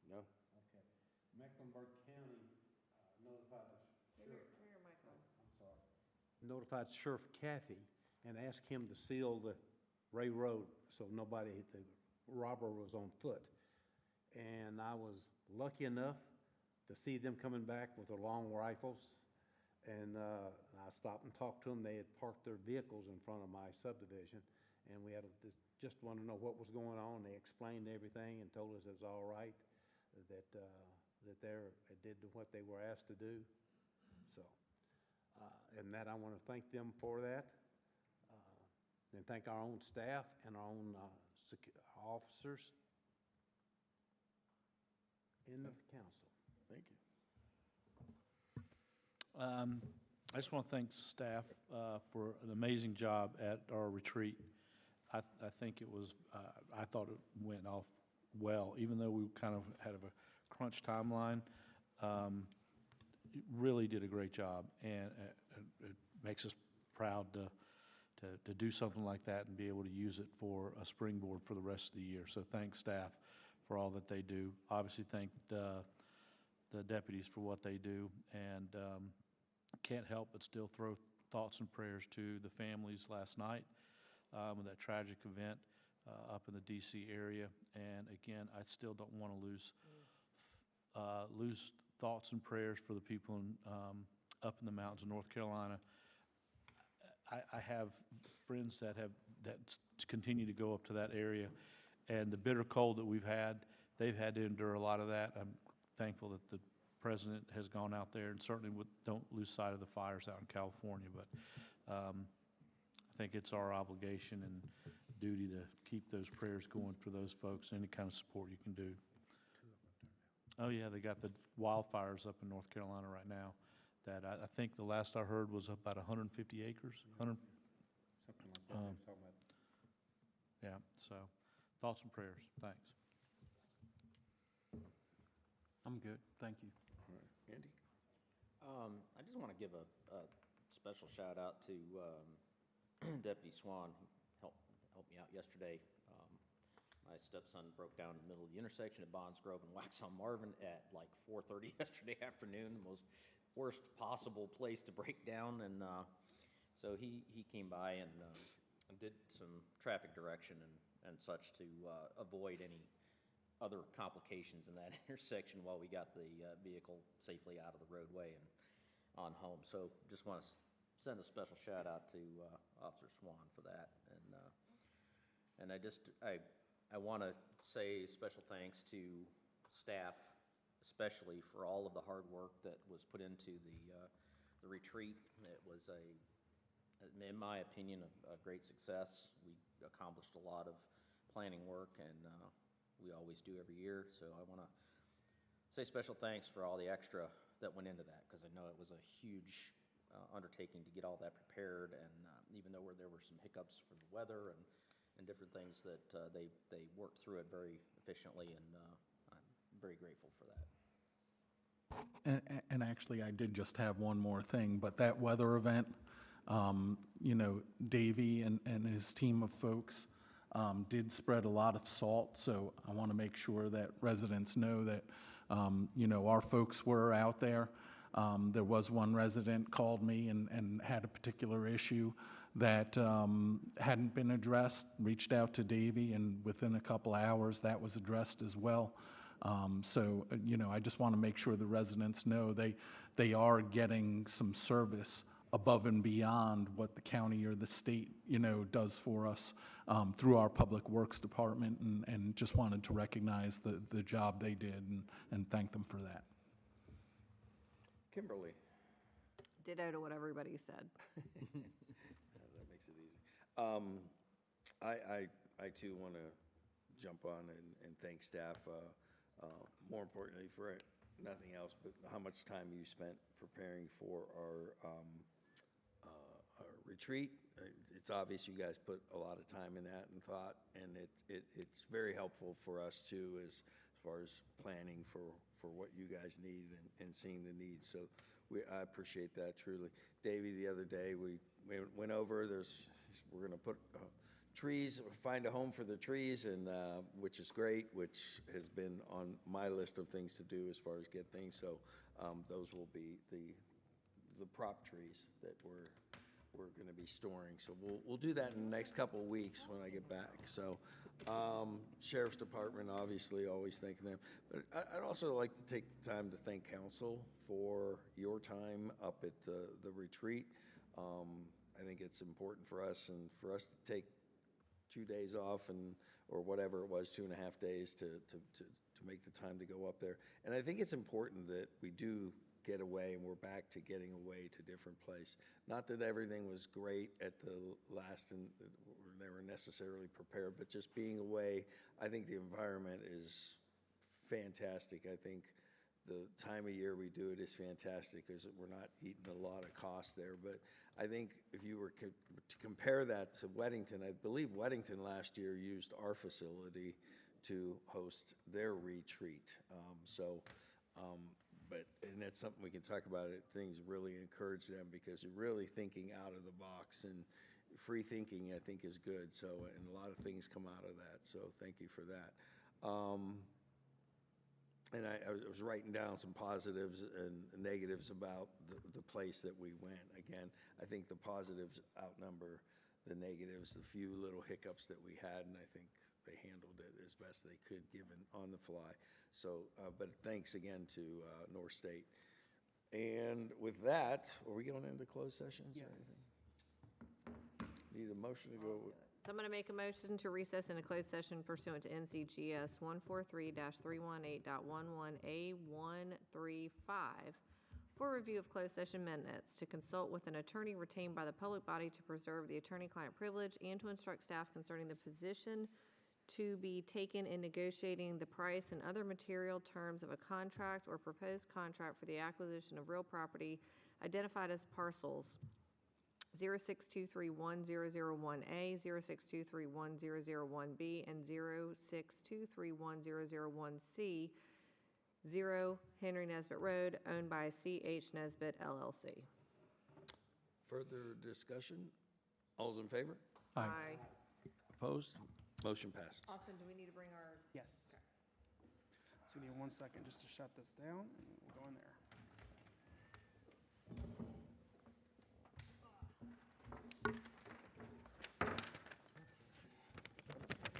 No? Okay. Mecklenburg County notified the sheriff. I'm sorry. Notified Sheriff Kathy and asked him to seal the Ray Road so nobody, the robber was on foot. And I was lucky enough to see them coming back with their long rifles. And I stopped and talked to them. They had parked their vehicles in front of my subdivision. And we had just wanted to know what was going on. They explained everything and told us it was all right, that they did what they were asked to do. So, and that I want to thank them for that. And thank our own staff and our own officers in the council. Thank you. I just want to thank staff for an amazing job at our retreat. I think it was, I thought it went off well, even though we kind of had a crunch timeline. It really did a great job, and it makes us proud to do something like that and be able to use it for a springboard for the rest of the year. So thanks, staff, for all that they do. Obviously, thank the deputies for what they do, and can't help but still throw thoughts and prayers to the families last night with that tragic event up in the D.C. area. And again, I still don't want to lose thoughts and prayers for the people in, up in the mountains of North Carolina. I have friends that continue to go up to that area, and the bitter cold that we've had, they've had to endure a lot of that. I'm thankful that the president has gone out there, and certainly don't lose sight of the fires out in California. But I think it's our obligation and duty to keep those prayers going for those folks, any kind of support you can do. Oh, yeah, they got the wildfires up in North Carolina right now that I think the last I heard was about 150 acres. Something like that, they were talking about. Yeah, so thoughts and prayers. Thanks. I'm good, thank you. All right, Andy? I just want to give a special shout out to Deputy Swan, who helped me out yesterday. My stepson broke down in the middle of the intersection at Bonds Grove and Waxhaw Marvin at like 4:30 yesterday afternoon, the most worst possible place to break down. And so he came by and did some traffic direction and such to avoid any other complications in that intersection while we got the vehicle safely out of the roadway and on home. So just want to send a special shout out to Officer Swan for that. And I want to say special thanks to staff, especially for all of the hard work that was put into the retreat. It was in my opinion, a great success. We accomplished a lot of planning work, and we always do every year. So I want to say special thanks for all the extra that went into that, because I know it was a huge undertaking to get all that prepared. And even though there were some hiccups from the weather and different things, that they worked through it very efficiently, and I'm very grateful for that. And actually, I did just have one more thing, but that weather event, you know, Davey and his team of folks did spread a lot of salt, so I want to make sure that residents know that, you know, our folks were out there. There was one resident called me and had a particular issue that hadn't been addressed, reached out to Davey, and within a couple hours, that was addressed as well. So, you know, I just want to make sure the residents know they are getting some service above and beyond what the county or the state, does for us through our Public Works Department, and just wanted to recognize the job they did and thank them for that. Kimberly? Ditto to what everybody said. That makes it easy. I too want to jump on and thank staff, more importantly for nothing else, but how much time you spent preparing for our retreat. It's obvious you guys put a lot of time in that and thought, and it's very helpful for us too, as far as planning for what you guys need and seeing the needs. So I appreciate that truly. Davey, the other day, we went over, we're gonna put trees, find a home for the trees, and which is great, which has been on my list of things to do as far as get things. So those will be the prop trees that we're gonna be storing. So we'll do that in the next couple of weeks when I get back. So Sheriff's Department, obviously, always thanking them. But I'd also like to take the time to thank council for your time up at the retreat. I think it's important for us, and for us to take 2 days off or whatever it was, 2.5 days to make the time to go up there. And I think it's important that we do get away, and we're back to getting away to different place. Not that everything was great at the last and they were necessarily prepared, but just being away, I think the environment is fantastic. I think the time of year we do it is fantastic because we're not eating a lot of cost there. But I think if you were to compare that to Weddington, I believe Weddington last year used our facility to host their retreat. And that's something we can talk about. Things really encourage them because you're really thinking out of the box, and free thinking, I think, is good. So, and a lot of things come out of that. So thank you for that. And I was writing down some positives and negatives about the place that we went. Again, I think the positives outnumber the negatives, the few little hiccups that we had, and I think they handled it as best they could given on the fly. So, but thanks again to North State. And with that, are we going into closed sessions or anything? Need a motion to go? So I'm going to make a motion to recess in a closed session pursuant to NCGS 143-318.11A135 for review of closed session minutes, to consult with an attorney retained by the public body to preserve the attorney-client privilege, and to instruct staff concerning the position to be taken in negotiating the price and other material terms of a contract or proposed contract for the acquisition of real property identified as parcels 062310001A, 062310001B, and 062310001C, 0 Henry Nesbitt Road, owned by C.H. Nesbitt LLC. Further discussion? All's in favor? Aye. Opposed? Motion passes. Austin, do we need to bring our? Yes. So give me 1 second just to shut this down, and we'll go in there.